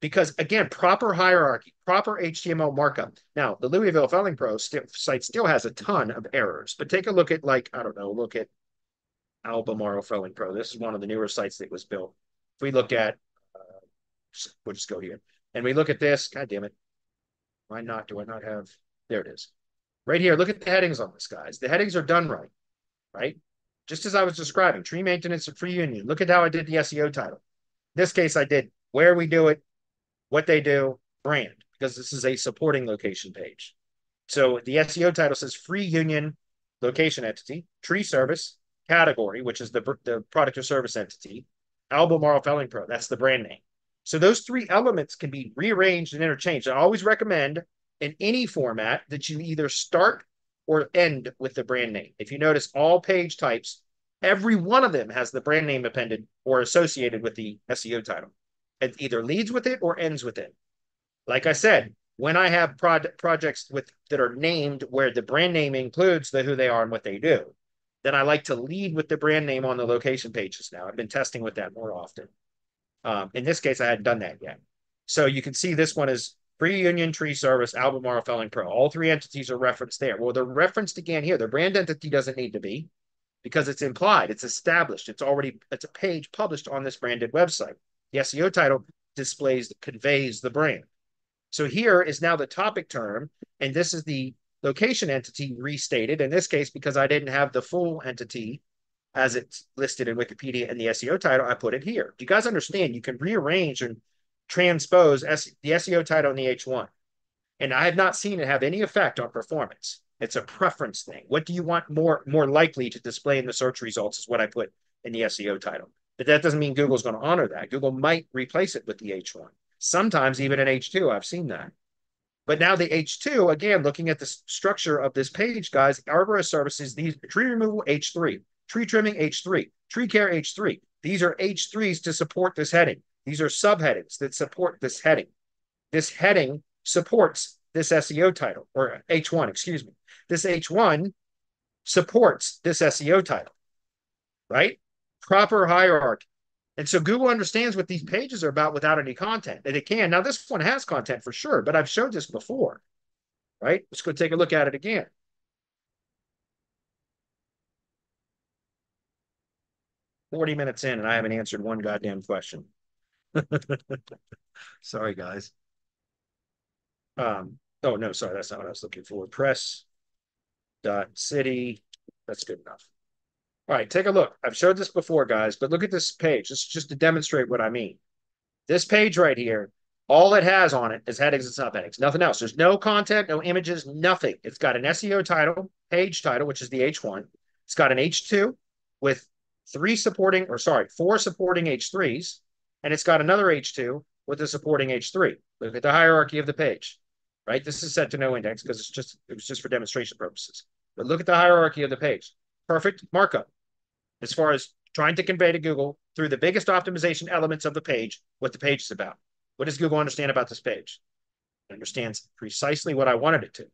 Because, again, proper hierarchy, proper HTML markup. Now, the Louisville Felling Pro site still has a ton of errors, but take a look at, like, I don't know, look at Albemarle Felling Pro. This is one of the newer sites that was built. If we look at, we'll just go here, and we look at this, God damn it. Why not? Do I not have, there it is. Right here, look at the headings on this, guys. The headings are done right, right? Just as I was describing, tree maintenance and tree union. Look at how I did the SEO title. In this case, I did where we do it, what they do, brand, because this is a supporting location page. So the SEO title says free union location entity, tree service, category, which is the product or service entity, Albemarle Felling Pro, that's the brand name. So those three elements can be rearranged and interchanged. I always recommend in any format that you either start or end with the brand name. If you notice, all page types, every one of them has the brand name appended or associated with the SEO title. It either leads with it or ends with it. Like I said, when I have projects that are named where the brand name includes who they are and what they do, then I like to lead with the brand name on the location pages now. I've been testing with that more often. In this case, I hadn't done that yet. So you can see this one is Free Union Tree Service, Albemarle Felling Pro. All three entities are referenced there. Well, they're referenced again here. The brand entity doesn't need to be because it's implied, it's established. It's a page published on this branded website. The SEO title conveys the brand. So here is now the topic term, and this is the location entity restated. In this case, because I didn't have the full entity as it's listed in Wikipedia and the SEO title, I put it here. Do you guys understand? You can rearrange and transpose the SEO title in the H1. And I have not seen it have any effect on performance. It's a preference thing. What do you want more likely to display in the search results is what I put in the SEO title. But that doesn't mean Google's going to honor that. Google might replace it with the H1. Sometimes even an H2, I've seen that. But now the H2, again, looking at the structure of this page, guys, arborist services, these tree removal, H3, tree trimming, H3, tree care, H3. These are H3s to support this heading. These are subheadings that support this heading. This heading supports this SEO title, or H1, excuse me. This H1 supports this SEO title, right? Proper hierarchy. And so Google understands what these pages are about without any content. And it can. Now, this one has content for sure, but I've showed this before, right? Let's go take a look at it again. "40 minutes in, and I haven't answered one goddamn question." Sorry, guys. Oh, no, sorry. That's not what I was looking for. Press.city. That's good enough. All right, take a look. I've showed this before, guys, but look at this page. This is just to demonstrate what I mean. This page right here, all it has on it is headings and subheadings, nothing else. There's no content, no images, nothing. It's got an SEO title, page title, which is the H1. It's got an H2 with four supporting H3s, and it's got another H2 with a supporting H3. Look at the hierarchy of the page, right? This is set to no index because it was just for demonstration purposes. But look at the hierarchy of the page. Perfect markup as far as trying to convey to Google through the biggest optimization elements of the page what the page is about. What does Google understand about this page? It understands precisely what I wanted it to,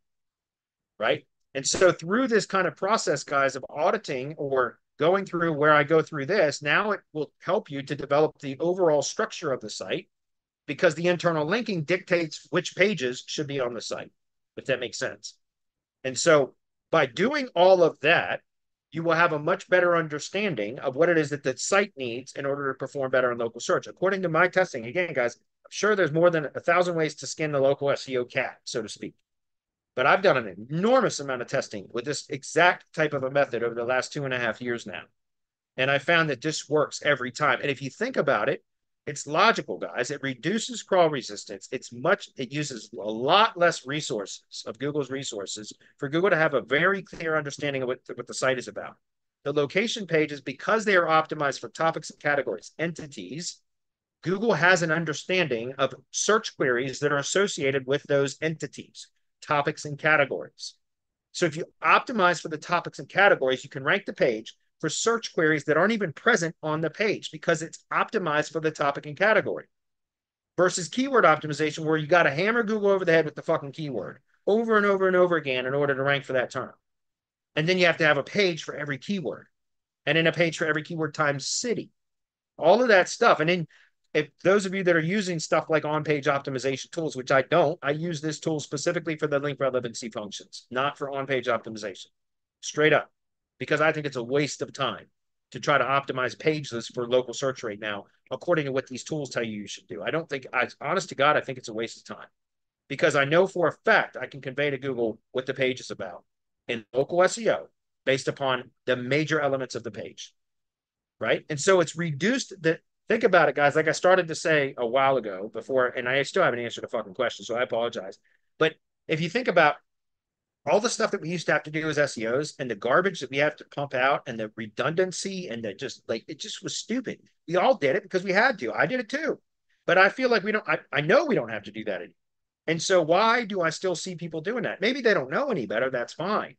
right? And so through this kind of process, guys, of auditing or going through where I go through this, now it will help you to develop the overall structure of the site because the internal linking dictates which pages should be on the site, if that makes sense. And so by doing all of that, you will have a much better understanding of what it is that the site needs in order to perform better in local search. According to my testing, again, guys, I'm sure there's more than 1,000 ways to skin the local SEO cat, so to speak. But I've done an enormous amount of testing with this exact type of a method over the last 2.5 years now. And I found that this works every time. And if you think about it, it's logical, guys. It reduces crawl resistance. It uses a lot less resources of Google's resources for Google to have a very clear understanding of what the site is about. The location pages, because they are optimized for topics and categories, entities, Google has an understanding of search queries that are associated with those entities, topics and categories. So if you optimize for the topics and categories, you can rank the page for search queries that aren't even present on the page because it's optimized for the topic and category. Versus keyword optimization, where you got to hammer Google over the head with the fucking keyword over and over and over again in order to rank for that term. And then you have to have a page for every keyword, and then a page for every keyword times city. All of that stuff. And then if those of you that are using stuff like on-page optimization tools, which I don't, I use this tool specifically for the link relevancy functions, not for on-page optimization. Straight up. Because I think it's a waste of time to try to optimize page lists for local search right now, according to what these tools tell you should do. Honest to God, I think it's a waste of time because I know for a fact I can convey to Google what the page is about in local SEO based upon the major elements of the page, right? And so it's reduced think about it, guys. Like I started to say a while ago before, and I still haven't answered a fucking question, so I apologize. But if you think about all the stuff that we used to have to do as SEOs and the garbage that we have to pump out and the redundancy and it just was stupid. We all did it because we had to. I did it too. But I feel like I know we don't have to do that anymore. And so why do I still see people doing that? Maybe they don't know any better. That's fine.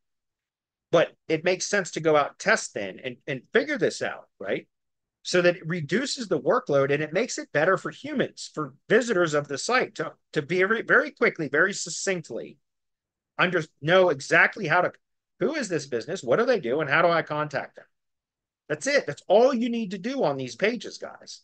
But it makes sense to go out and test then and figure this out, right? So that it reduces the workload and it makes it better for humans, for visitors of the site to be very quickly, very succinctly know exactly who is this business, what do they do, and how do I contact them? That's it. That's all you need to do on these pages, guys.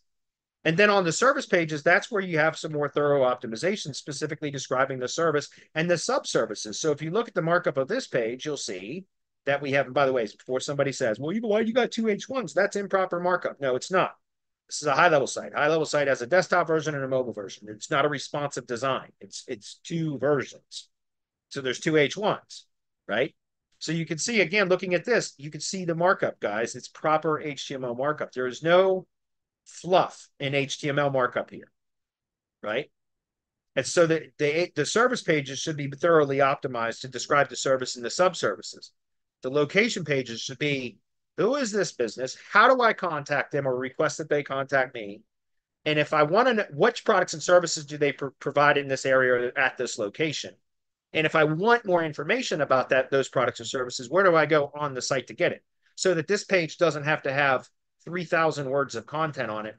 And then on the service pages, that's where you have some more thorough optimization, specifically describing the service and the sub-services. So if you look at the markup of this page, you'll see that we have, and by the way, before somebody says, well, why you got two H1s? That's improper markup. No, it's not. This is a high-level site. High-level site has a desktop version and a mobile version. It's not a responsive design. It's two versions. So there's two H1s, right? So you can see, again, looking at this, you can see the markup, guys. It's proper HTML markup. There is no fluff in HTML markup here, right? And so the service pages should be thoroughly optimized to describe the service and the sub-services. The location pages should be Who is this business? How do I contact them or request that they contact me? And if I want to know which products and services do they provide in this area or at this location? And if I want more information about those products or services, where do I go on the site to get it? So that this page doesn't have to have 3,000 words of content on it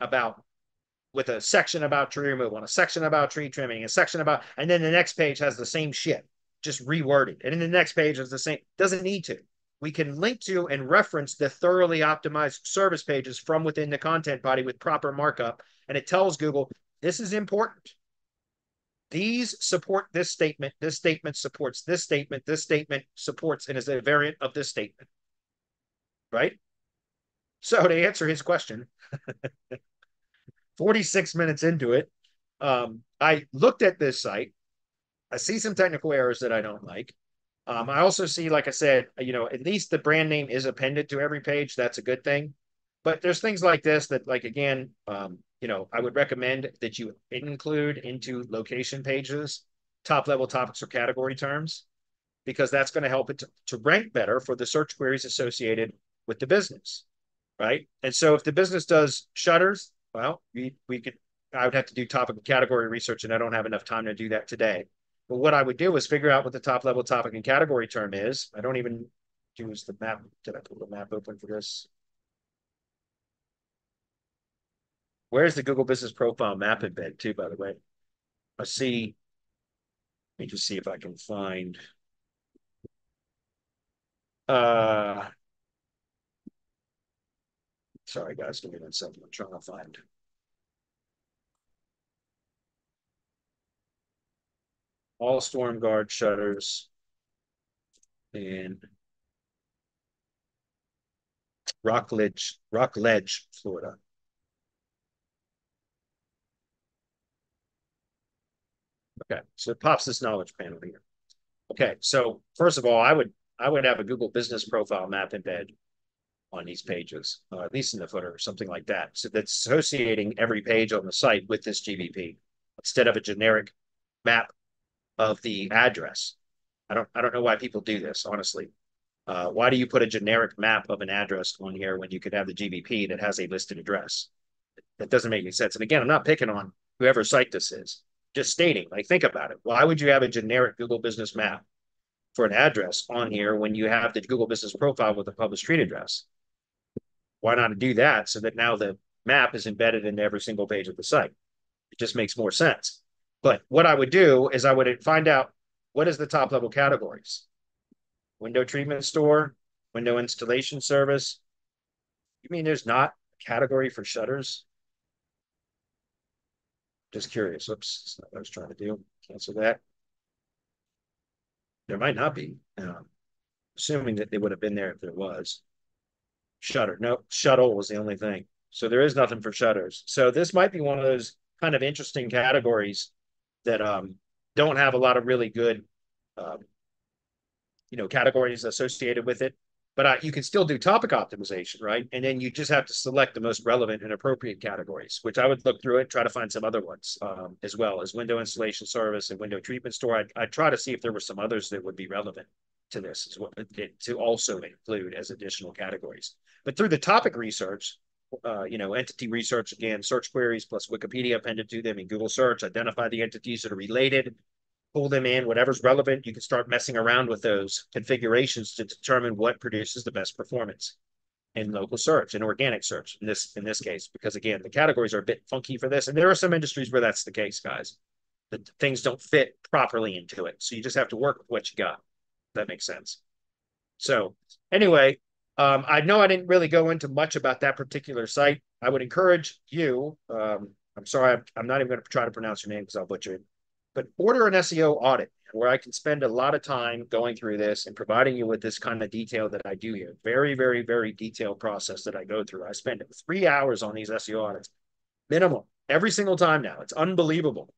with a section about tree removal and a section about tree trimming, a section about, and then the next page has the same shit, just reworded. And then the next page is the same. Doesn't need to. We can link to and reference the thoroughly optimized service pages from within the content body with proper markup. And it tells Google, this is important. These support this statement supports this statement supports and is a variant of this statement. Right? So to answer his question, 46 minutes into it, I looked at this site. I see some technical errors that I don't like. I also see, like I said, at least the brand name is appended to every page. That's a good thing. But there's things like this that, like, again, I would recommend that you include into location pages, top level topics or category terms, because that's going to help it to rank better for the search queries associated with the business, right? And so if the business does shutters, well, I would have to do topic and category research, and I don't have enough time to do that today. But what I would do is figure out what the top level topic and category term is. I don't even use the map. Did I put the map open for this? Where's the Google Business Profile map embed too, by the way? Let me just see if I can find. Sorry guys, give me 1 second. I'm trying to find. All storm guard shutters in Rockledge, Florida. Okay, so it pops this knowledge panel here. Okay, so first of all, I would have a Google Business Profile map embed on these pages, at least in the footer or something like that. So that's associating every page on the site with this GBP instead of a generic map of the address. I don't know why people do this, honestly. Why do you put a generic map of an address on here when you could have the GBP that has a listed address? That doesn't make any sense. And again, I'm not picking on whoever site this is, just stating, like, think about it. Why would you have a generic Google Business map for an address on here when you have the Google Business Profile with a published street address? Why not do that so that now the map is embedded into every single page of the site? It just makes more sense. But what I would do is I would find out what is the top level categories. Window treatment store, window installation service. You mean there's not a category for shutters? Just curious. Oops, that's not what I was trying to do. Cancel that. There might not be. Assuming that they would have been there if there was. Shutter. No, shuttle was the only thing. So there is nothing for shutters. So this might be one of those kind of interesting categories that don't have a lot of really good categories associated with it. But you can still do topic optimization, right? And then you just have to select the most relevant and appropriate categories, which I would look through it, try to find some other ones as well as window installation service and window treatment store. I'd try to see if there were some others that would be relevant to this as well, to also include as additional categories. But through the topic research, entity research, again, search queries plus Wikipedia appended to them in Google search, identify the entities that are related, pull them in, whatever's relevant, you can start messing around with those configurations to determine what produces the best performance in local search and organic search in this case, because again, the categories are a bit funky for this. And there are some industries where that's the case, guys, that things don't fit properly into it. So you just have to work with what you got. If that makes sense. So anyway, I know I didn't really go into much about that particular site. I would encourage you, I'm sorry, I'm not even going to try to pronounce your name because I'll butcher it, but order an SEO audit where I can spend a lot of time going through this and providing you with this kind of detail that I do here. Very, very, very detailed process that I go through. I spend 3 hours on these SEO audits, minimum, every single time now. It's unbelievable.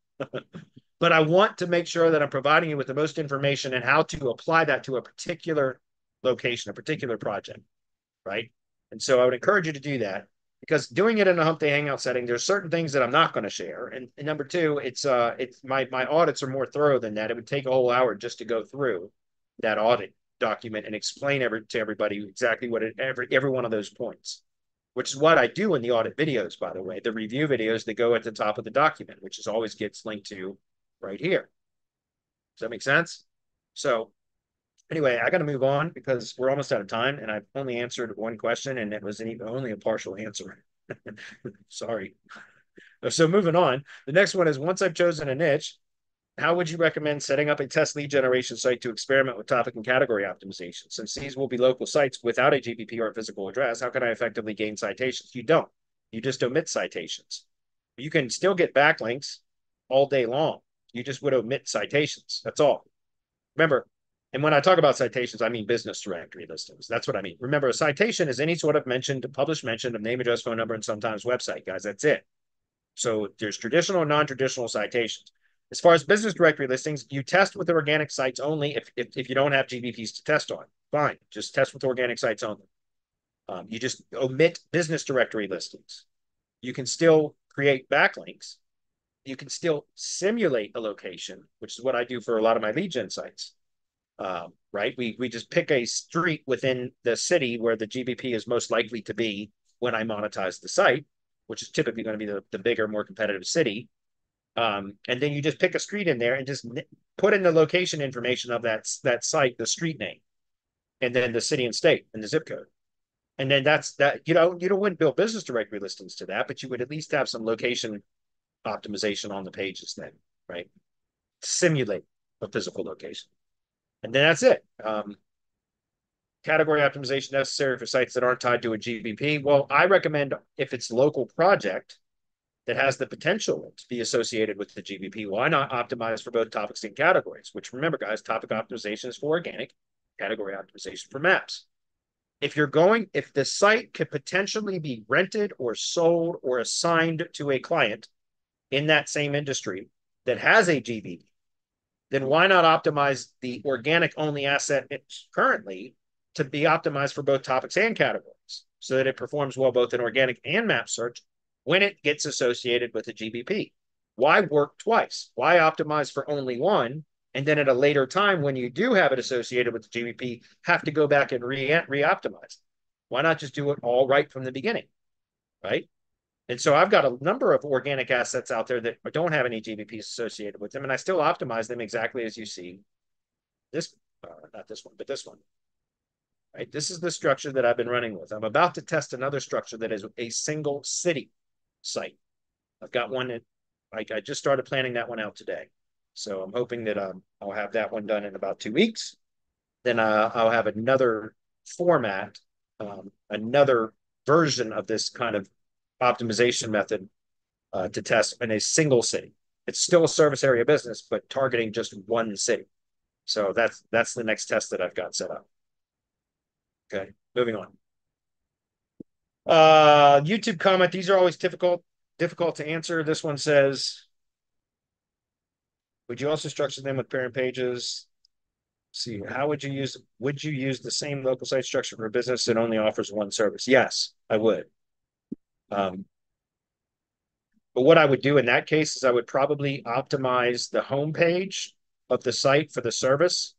But I want to make sure that I'm providing you with the most information and how to apply that to a particular location, a particular project, right? And so I would encourage you to do that, because doing it in a Hump Day Hangout setting, there's certain things that I'm not going to share. And number two, it's my audits are more thorough than that. It would take a whole hour just to go through that audit document and explain to everybody exactly what every one of those points, which is what I do in the audit videos, by the way, the review videos that go at the top of the document, which is always gets linked to right here. Does that make sense? So anyway, I got to move on because we're almost out of time, and I've only answered one question, and it was only a partial answer. Sorry. So moving on, the next one is, once I've chosen a niche, how would you recommend setting up a test lead generation site to experiment with topic and category optimization? Since these will be local sites without a GBP or a physical address, how can I effectively gain citations? You don't. You just omit citations. You can still get backlinks all day long. You just would omit citations. That's all. Remember, and when I talk about citations, I mean business directory listings. That's what I mean. Remember, a citation is any sort of published mention of name, address, phone number, and sometimes website, guys. That's it. So there's traditional and non-traditional citations. As far as business directory listings, you test with organic sites only if you don't have GBPs to test on. Fine, just test with organic sites only. You just omit business directory listings. You can still create backlinks. You can still simulate a location, which is what I do for a lot of my lead gen sites. Right? We just pick a street within the city where the GBP is most likely to be when I monetize the site, which is typically going to be the bigger, more competitive city. And then you just pick a street in there and just put in the location information of that site, the street name, and then the city and state and the zip code. And then that's that. You wouldn't build business directory listings to that, but you would at least have some location optimization on the pages then, right? Simulate a physical location. And then that's it. Category optimization necessary for sites that aren't tied to a GBP. Well, I recommend, if it's local project that has the potential to be associated with the GBP, why not optimize for both topics and categories? Which, remember, guys, topic optimization is for organic, category optimization for maps. If the site could potentially be rented or sold or assigned to a client in that same industry that has a GBP, then why not optimize the organic only asset currently to be optimized for both topics and categories so that it performs well both in organic and map search when it gets associated with a GBP? Why work twice? Why optimize for only one? And then at a later time, when you do have it associated with the GBP, have to go back and re-optimize. Why not just do it all right from the beginning, right? And so I've got a number of organic assets out there that don't have any GBPs associated with them, and I still optimize them exactly as you see this, not this one, but this one. Right? This is the structure that I've been running with. I'm about to test another structure that is a single city site. I've got one that I just started planning that one out today. So I'm hoping that I'll have that one done in about 2 weeks. Then I'll have another format, another version of this kind of optimization method to test in a single city. It's still a service area business, but targeting just one city. So that's the next test that I've got set up. Okay, moving on. YouTube comment. These are always difficult to answer. This one says, would you also structure them with parent pages? See, how would you use the same local site structure for a business that only offers one service? Yes, I would. But what I would do in that case is I would probably optimize the homepage of the site for the service,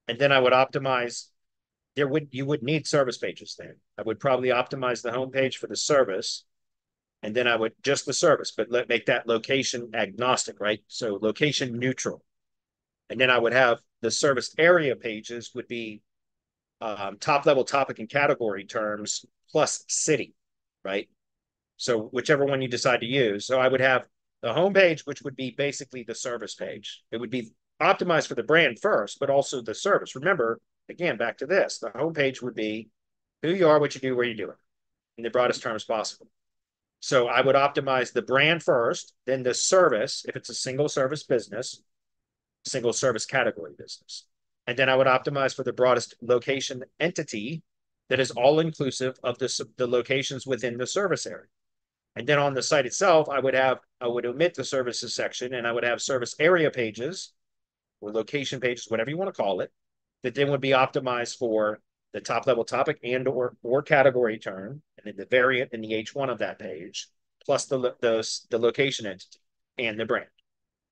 and then I would optimize. You would need service pages then. I would probably optimize the homepage for the service, and then I would just the service, but make that location agnostic, right? So location neutral. And then I would have the service area pages would be top level topic and category terms plus city, right? So whichever one you decide to use. So I would have the homepage, which would be basically the service page. It would be optimized for the brand first, but also the service. Remember, again, back to this, the homepage would be who you are, what you do, where you do it, in the broadest terms possible. So I would optimize the brand first, then the service, if it's a single service business, single service category business. And then I would optimize for the broadest location entity that is all inclusive of the locations within the service area. And then on the site itself, I would omit the services section, and I would have service area pages or location pages, whatever you want to call it, that then would be optimized for the top level topic and or category term, and then the variant in the H1 of that page, plus the location entity and the brand.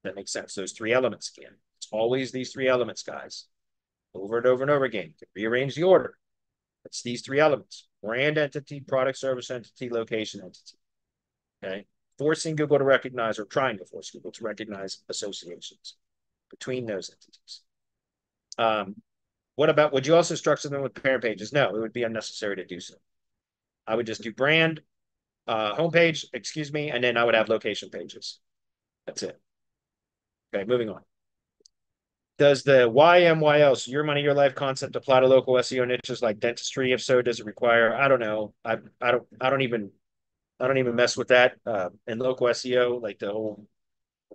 That makes sense. Those three elements again. It's always these three elements, guys. over and over and over again. You can rearrange the order. It's these three elements: brand entity, product service entity, location entity. Okay. Forcing Google to recognize, or trying to force Google to recognize, associations between those entities. What about, would you also structure them with parent pages? No, it would be unnecessary to do so. I would just do brand, homepage, excuse me, and then I would have location pages. That's it. Okay, moving on. Does the YMYL, so your money, your life concept, apply to local SEO niches like dentistry? If so, does it require? I don't know. I don't even mess with that. And local SEO, like the whole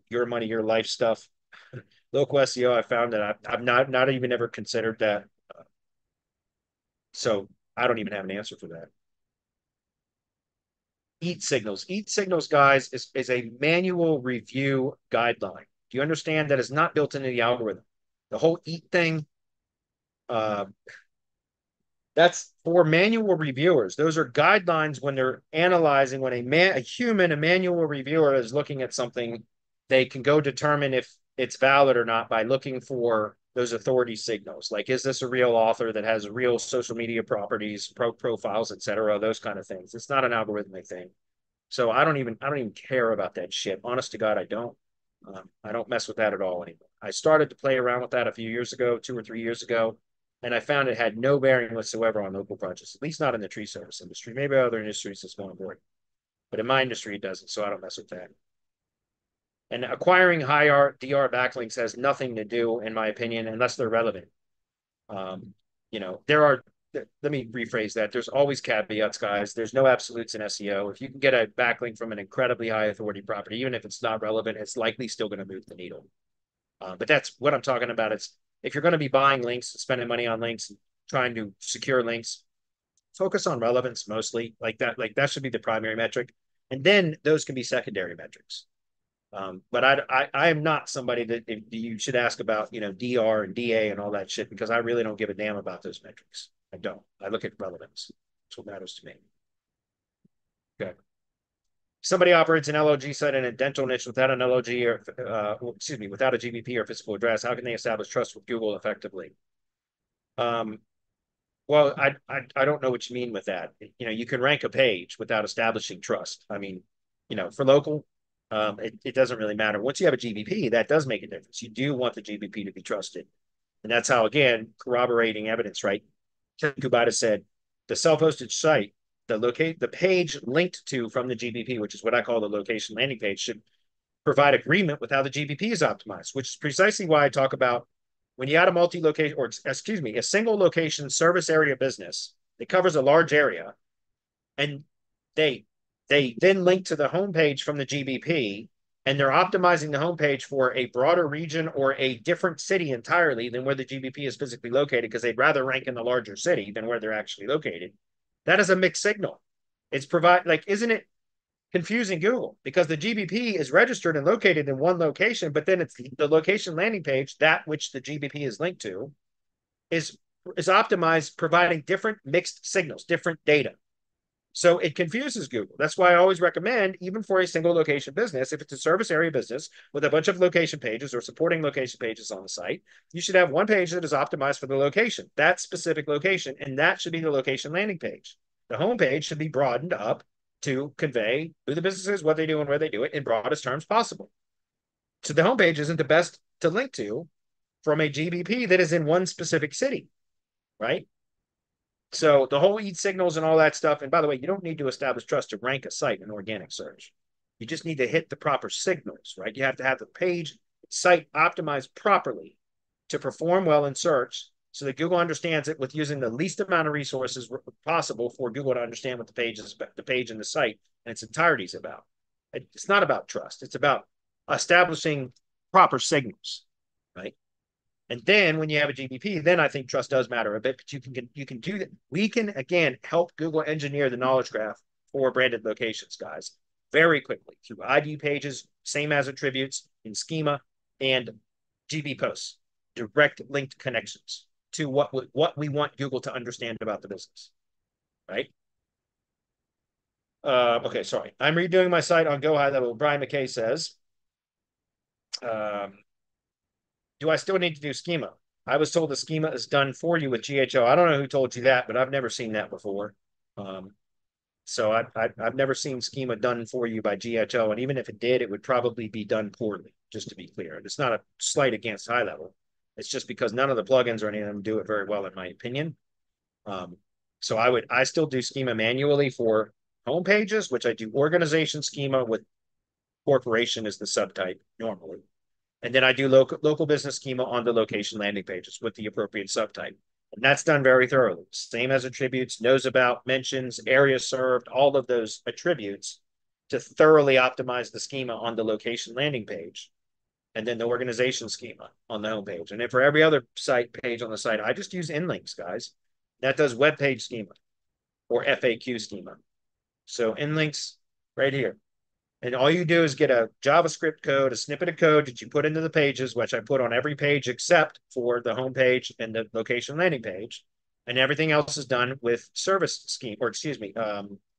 your money, your life stuff. Local SEO, I found that I've not even ever considered that. So I don't even have an answer for that. Eat signals. Eat signals, guys, is a manual review guideline. Do you understand that is not built into the algorithm? The whole eat thing, that's for manual reviewers. Those are guidelines when they're analyzing, when a manual reviewer is looking at something, they can go determine if it's valid or not by looking for those authority signals. Like, is this a real author that has real social media properties, profiles, etc., those kind of things. It's not an algorithmic thing. So I don't even care about that shit. Honest to God, I don't. I don't mess with that at all anymore. I started to play around with that a few years ago, 2 or 3 years ago, and I found it had no bearing whatsoever on local projects, at least not in the tree service industry. Maybe other industries it's more important, but in my industry it doesn't, so I don't mess with that. And acquiring high DR backlinks has nothing to do, in my opinion, unless they're relevant. There are, let me rephrase that. There's always caveats, guys. There's no absolutes in SEO. If you can get a backlink from an incredibly high authority property, even if it's not relevant, it's likely still going to move the needle. But that's what I'm talking about. It's if you're going to be buying links, spending money on links, trying to secure links, focus on relevance mostly. Like that should be the primary metric. And then those can be secondary metrics. But I am not somebody that you should ask about, DR and DA and all that shit, because I really don't give a damn about those metrics. I don't. I look at relevance. That's what matters to me. Okay. Somebody operates an LOG site in a dental niche without an LOG without a GBP or physical address. How can they establish trust with Google effectively? Well, I don't know what you mean with that. You can rank a page without establishing trust. I mean, for local, it doesn't really matter. Once you have a GBP, that does make a difference. You do want the GBP to be trusted. And that's how, again, corroborating evidence, right? Kubata said, the self-hosted site, the page linked to from the GBP, which is what I call the location landing page, should provide agreement with how the GBP is optimized, which is precisely why I talk about when you add a multi-location, or excuse me, a single location service area business that covers a large area, and they then link to the homepage from the GBP, and they're optimizing the homepage for a broader region or a different city entirely than where the GBP is physically located, because they'd rather rank in the larger city than where they're actually located. That is a mixed signal. Isn't it confusing Google? Because the GBP is registered and located in one location, but then it's the location landing page, that which the GBP is linked to, is optimized, providing different mixed signals, different data. So it confuses Google. That's why I always recommend, even for a single location business, if it's a service area business with a bunch of location pages or supporting location pages on the site, you should have one page that is optimized for the location, that specific location, and that should be the location landing page. The home page should be broadened up to convey who the business is, what they do, and where they do it in broadest terms possible. So the homepage isn't the best to link to from a GBP that is in one specific city, right? So the whole eat signals and all that stuff. And by the way, you don't need to establish trust to rank a site in organic search. You just need to hit the proper signals, right? You have to have the page site optimized properly to perform well in search, so that Google understands it with using the least amount of resources possible for Google to understand what the page and the site and its entirety is about. It's not about trust. It's about establishing proper signals, right? And then when you have a GBP, then I think trust does matter a bit, but you can do that. We can, again, help Google engineer the knowledge graph for branded locations, guys, very quickly through ID pages, same as attributes in schema, and GB posts, direct linked connections to what we want Google to understand about the business, right? Okay, sorry. I'm redoing my site on gohighlevel. Brian McKay says, do I still need to do schema? I was told the schema is done for you with GHO. I don't know who told you that, but I've never seen that before. So I've never seen schema done for you by GHO, and even if it did, it would probably be done poorly, just to be clear. And it's not a slight against high level. It's just because none of the plugins or any of them do it very well, in my opinion. So I still do schema manually for home pages, which I do organization schema with corporation as the subtype normally. And then I do local business schema on the location landing pages with the appropriate subtype. And that's done very thoroughly. Same as attributes, knows about, mentions, area served, all of those attributes to thoroughly optimize the schema on the location landing page. And then the organization schema on the homepage. And then for every other site page on the site, I just use inlinks, guys. That does web page schema or FAQ schema. So inlinks right here. And all you do is get a JavaScript code, a snippet of code that you put into the pages, which I put on every page except for the home page and the location landing page. And everything else is done with service schema, or excuse me,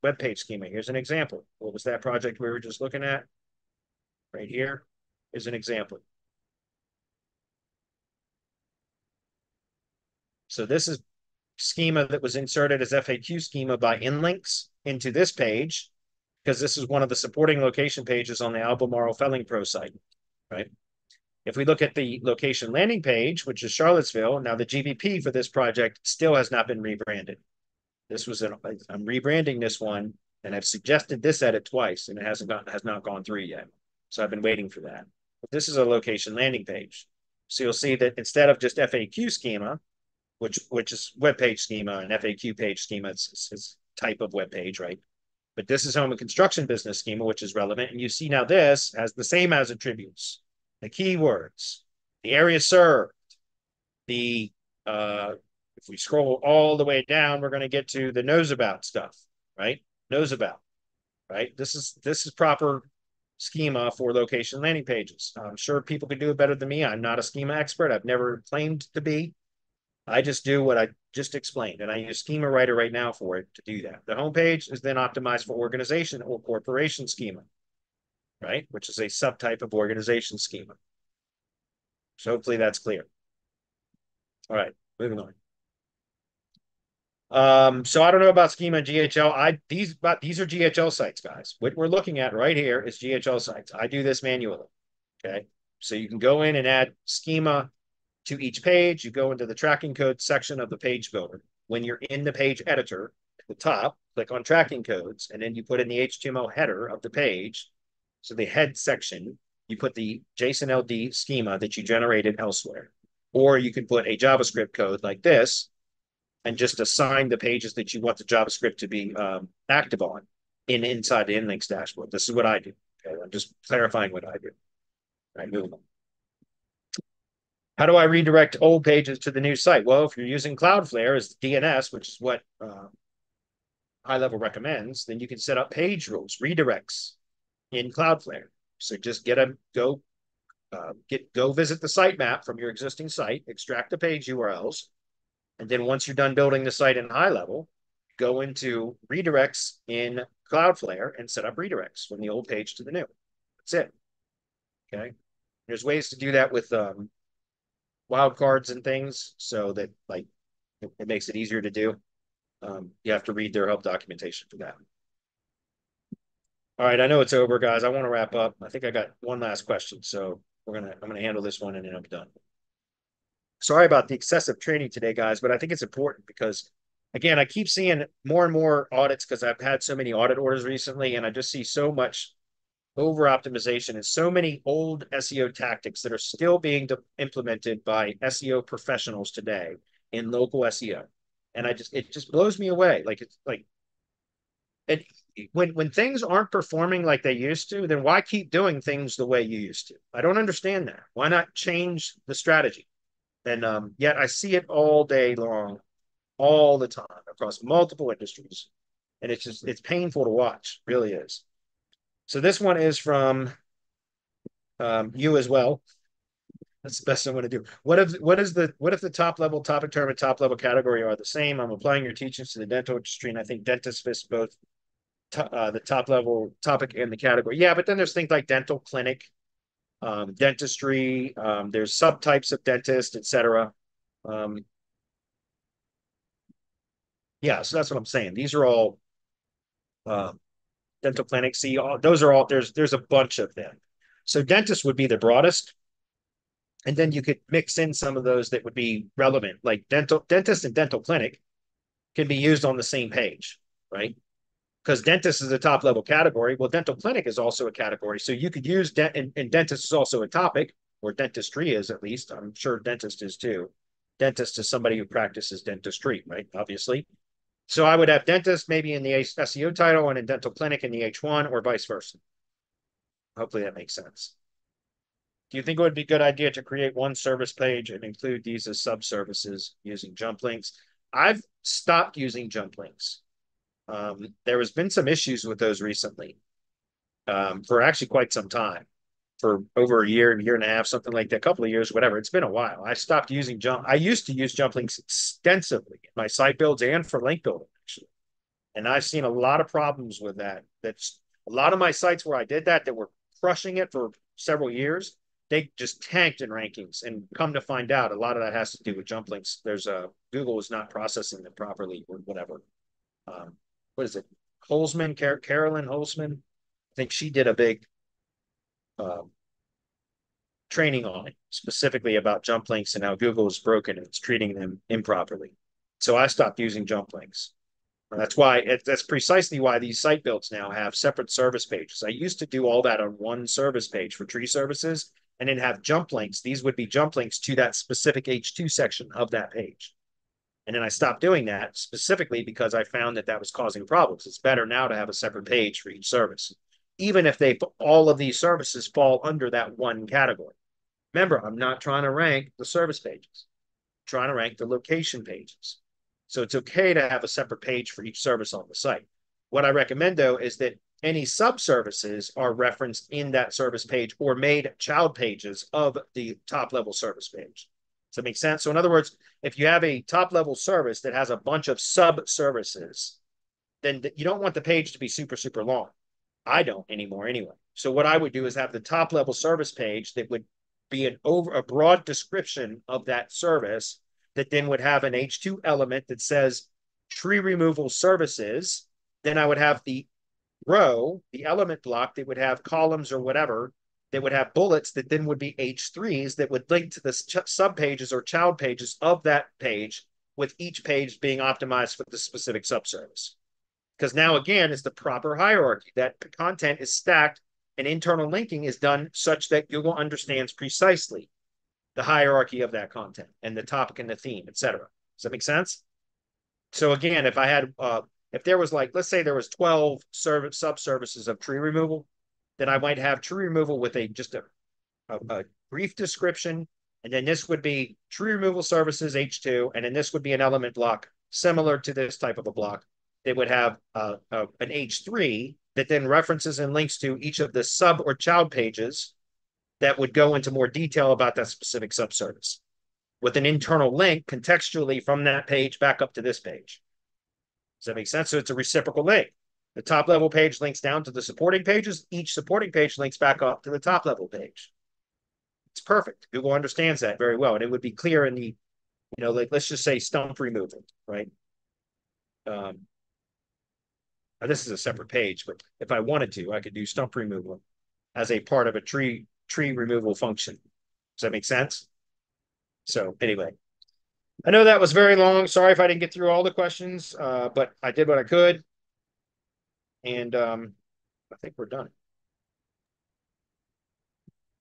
web page schema. Here's an example. What was that project we were just looking at? Right here is an example. So this is schema that was inserted as FAQ schema by inlinks into this page, because this is one of the supporting location pages on the Albemarle Felling Pro site, right? If we look at the location landing page, which is Charlottesville, now the GBP for this project still has not been rebranded. I'm rebranding this one, and I've suggested this edit twice, and it has not gone through yet. So I've been waiting for that. But this is a location landing page. So you'll see that instead of just FAQ schema, which is web page schema, and FAQ page schema, it's type of web page, right? But this is home and construction business schema, which is relevant. And you see now this has the same as attributes, the keywords, the area served, the if we scroll all the way down, we're going to get to the knows about stuff, right? Knows about, right? This is proper schema for location landing pages. I'm sure people can do it better than me. I'm not a schema expert. I've never claimed to be. I just do what I just explained, and I use Schema Writer right now for it to do that. The homepage is then optimized for organization or corporation schema, right? Which is a subtype of organization schema. So hopefully that's clear. All right, moving on. So I don't know about schema and GHL. These are GHL sites, guys. What we're looking at right here is GHL sites. I do this manually. Okay, so you can go in and add schema to each page. You go into the tracking code section of the page builder. When you're in the page editor at the top, click on tracking codes, and then you put in the HTML header of the page. So the head section, you put the JSON LD schema that you generated elsewhere. Or you can put a JavaScript code like this and just assign the pages that you want the JavaScript to be active on inside the inlinks dashboard. This is what I do. Okay, I'm just clarifying what I do. All right, moving on. How do I redirect old pages to the new site? Well, if you're using Cloudflare as DNS, which is what High Level recommends, then you can set up page rules, redirects in Cloudflare. So just go visit the sitemap from your existing site, extract the page URLs, and then once you're done building the site in High Level, go into redirects in Cloudflare and set up redirects from the old page to the new. That's it. Okay. There's ways to do that with wildcards and things, so that like it makes it easier to do. You have to read their help documentation for that. All right, I know it's over, guys. I want to wrap up. I think I got one last question, so I'm gonna handle this one and then I'm done. Sorry about the excessive training today, guys, but I think it's important because, again, I keep seeing more and more audits because I've had so many audit orders recently, and I just see so much over optimization and so many old SEO tactics that are still being implemented by SEO professionals today in local SEO. And it just blows me away. When things aren't performing like they used to, then why keep doing things the way you used to? I don't understand that. Why not change the strategy? And yet I see it all day long, all the time across multiple industries. And it's painful to watch, really is. So this one is from you as well. That's the best I'm going to do. What if the top level topic term and top level category are the same? I'm applying your teachings to the dental industry, and I think dentists fit both the top level topic and the category. Yeah, but then there's things like dental clinic, dentistry. There's subtypes of dentist, etc. Yeah, so that's what I'm saying. These are all dental clinics. See, those are all, there's a bunch of them. So dentist would be the broadest. And then you could mix in some of those that would be relevant, like dentist and dental clinic can be used on the same page, right? Because dentist is a top level category. Well, dental clinic is also a category. So you could use, and dentist is also a topic, or dentistry is at least. I'm sure dentist is too. Dentist is somebody who practices dentistry, right? Obviously. So I would have dentist maybe in the SEO title and in dental clinic in the H1 or vice versa. Hopefully that makes sense. Do you think it would be a good idea to create one service page and include these as sub-services using jump links? I've stopped using jump links. There has been some issues with those recently for actually quite some time, for over a year and a half, something like that, a couple of years, whatever. It's been a while. I stopped using I used to use jump links extensively in my site builds and for link building, actually. And I've seen a lot of problems with that. That's a lot of my sites where I did that were crushing it for several years. They just tanked in rankings, and come to find out, a lot of that has to do with jump links. There's Google is not processing them properly or whatever. What is it? Holzman, Carolyn Holzman. I think she did a big training on it, specifically about jump links and how Google is broken and it's treating them improperly. So I stopped using jump links. That's precisely why these site builds now have separate service pages. I used to do all that on one service page for tree services and then have jump links. These would be jump links to that specific H2 section of that page. And then I stopped doing that specifically because I found that was causing problems. It's better now to have a separate page for each service, even if all of these services fall under that one category. Remember, I'm not trying to rank the service pages. I'm trying to rank the location pages. So it's okay to have a separate page for each service on the site. What I recommend, though, is that any sub-services are referenced in that service page or made child pages of the top-level service page. Does that make sense? So in other words, if you have a top-level service that has a bunch of sub-services, then you don't want the page to be super, super long. I don't anymore anyway. So what I would do is have the top-level service page that would be a broad description of that service that then would have an H2 element that says tree removal services. Then I would have the row, the element block that would have columns or whatever, that would have bullets that then would be H3s that would link to the sub pages or child pages of that page, with each page being optimized for the specific subservice. Because now, again, it's the proper hierarchy. That content is stacked and internal linking is done such that Google understands precisely the hierarchy of that content and the topic and the theme, etc. Does that make sense? So again, if I had, if there was like, let's say there was 12 sub-services of tree removal, then I might have tree removal with just a brief description. And then this would be tree removal services H2. And then this would be an element block similar to this type of a block. They would have an H3 that then references and links to each of the sub or child pages that would go into more detail about that specific subservice, with an internal link contextually from that page back up to this page. Does that make sense? So it's a reciprocal link. The top level page links down to the supporting pages. Each supporting page links back up to the top level page. It's perfect. Google understands that very well. And it would be clear in the, like, let's just say stump removal, right? This is a separate page, but if I wanted to, I could do stump removal as a part of a tree removal function. Does that make sense? So anyway, I know that was very long. Sorry if I didn't get through all the questions, but I did what I could. And I think we're done.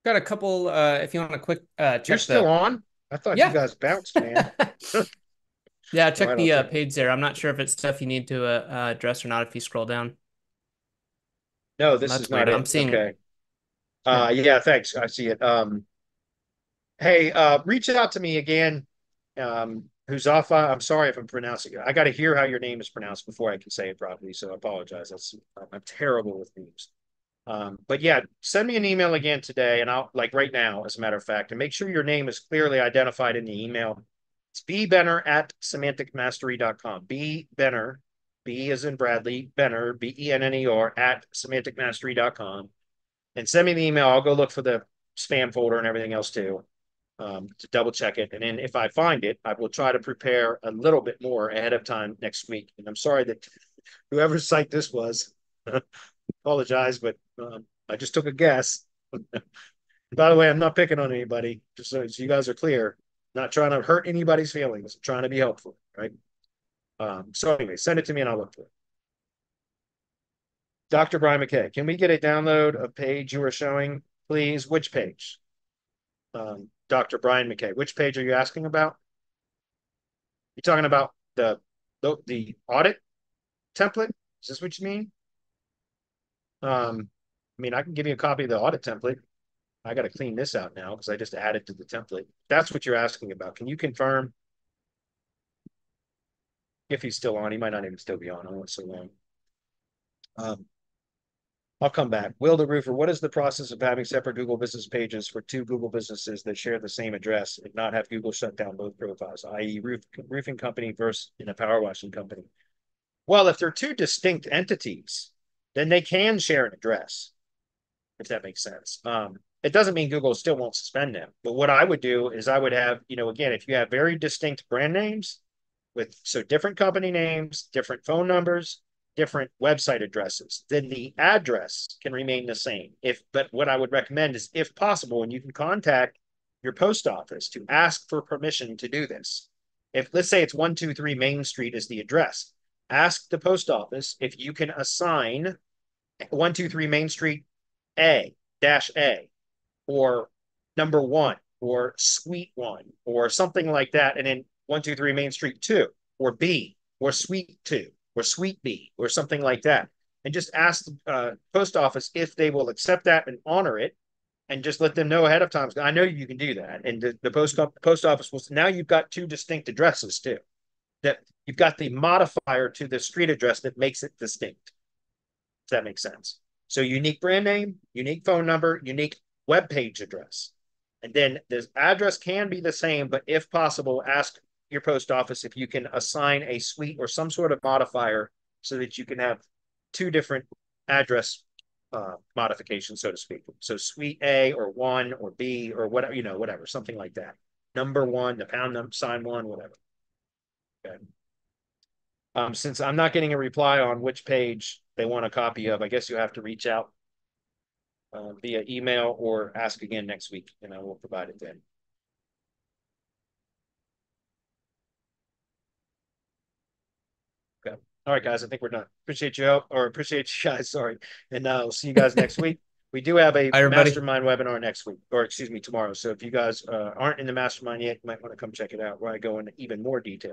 Got a couple, if you want to quick check. You're still on? I thought you guys bounced, man. Yeah, check the page there. I'm not sure if it's stuff you need to address or not if you scroll down. No, this is not it. I'm seeing. Okay. Yeah, thanks. I see it. Hey, reach out to me again. Huzafa, I'm sorry if I'm pronouncing it. I got to hear how your name is pronounced before I can say it properly, so I apologize. I'm terrible with names. But yeah, send me an email again today, and I'll, like, right now, as a matter of fact, and make sure your name is clearly identified in the email. It's bbenner@semanticmastery.com. Benner, B as in Bradley, Benner, BENNER @semanticmastery.com. And send me the email. I'll go look for the spam folder and everything else too. to double check it. And then if I find it, I will try to prepare a little bit more ahead of time next week. And I'm sorry that whoever's site this was, apologize, but I just took a guess. By the way, I'm not picking on anybody, just so you guys are clear. Not trying to hurt anybody's feelings, I'm trying to be helpful, right? So anyway, send it to me and I'll look for it. Dr. Brian McKay, can we get a download of page you were showing, please? Which page? Dr. Brian McKay, which page are you asking about? You're talking about the audit template? Is this what you mean? I mean, I can give you a copy of the audit template. I got to clean this out now because I just added to the template. That's what you're asking about. Can you confirm if he's still on? He might not even still be on. I went so long. I'll come back. Will the Roofer, what is the process of having separate Google business pages for two Google businesses that share the same address and not have Google shut down both profiles, i.e. roofing company versus in a power washing company? Well, if they're two distinct entities, then they can share an address, if that makes sense. It doesn't mean Google still won't suspend them. But what I would do is I would have, again, if you have very distinct brand names so different company names, different phone numbers, different website addresses, then the address can remain the same. But what I would recommend is, if possible, and you can contact your post office to ask for permission to do this. If, let's say it's 123 Main Street is the address, ask the post office if you can assign 123 Main Street A, or number 1, or suite 1, or something like that. And then 123 Main Street 2, or B, or suite 2, or suite B, or something like that. And just ask the post office if they will accept that and honor it, and just let them know ahead of time. I know you can do that. And the post office will, now you've got two distinct addresses too. That you've got the modifier to the street address that makes it distinct. Does that make sense? So unique brand name, unique phone number, unique web page address. And then the address can be the same, but if possible, ask your post office if you can assign a suite or some sort of modifier so that you can have two different address modifications, so to speak. So suite A or 1 or B or whatever, whatever, something like that. Number 1, the pound sign 1, whatever. Okay. Since I'm not getting a reply on which page they want a copy of, I guess you have to reach out via email or ask again next week, and I will provide it then. Okay. All right, guys, I think we're done. Appreciate you help, or appreciate you guys, sorry. And we'll see you guys next week. We do have a mastermind webinar next week, or excuse me, tomorrow. So if you guys aren't in the mastermind yet, you might want to come check it out where I go into even more detail.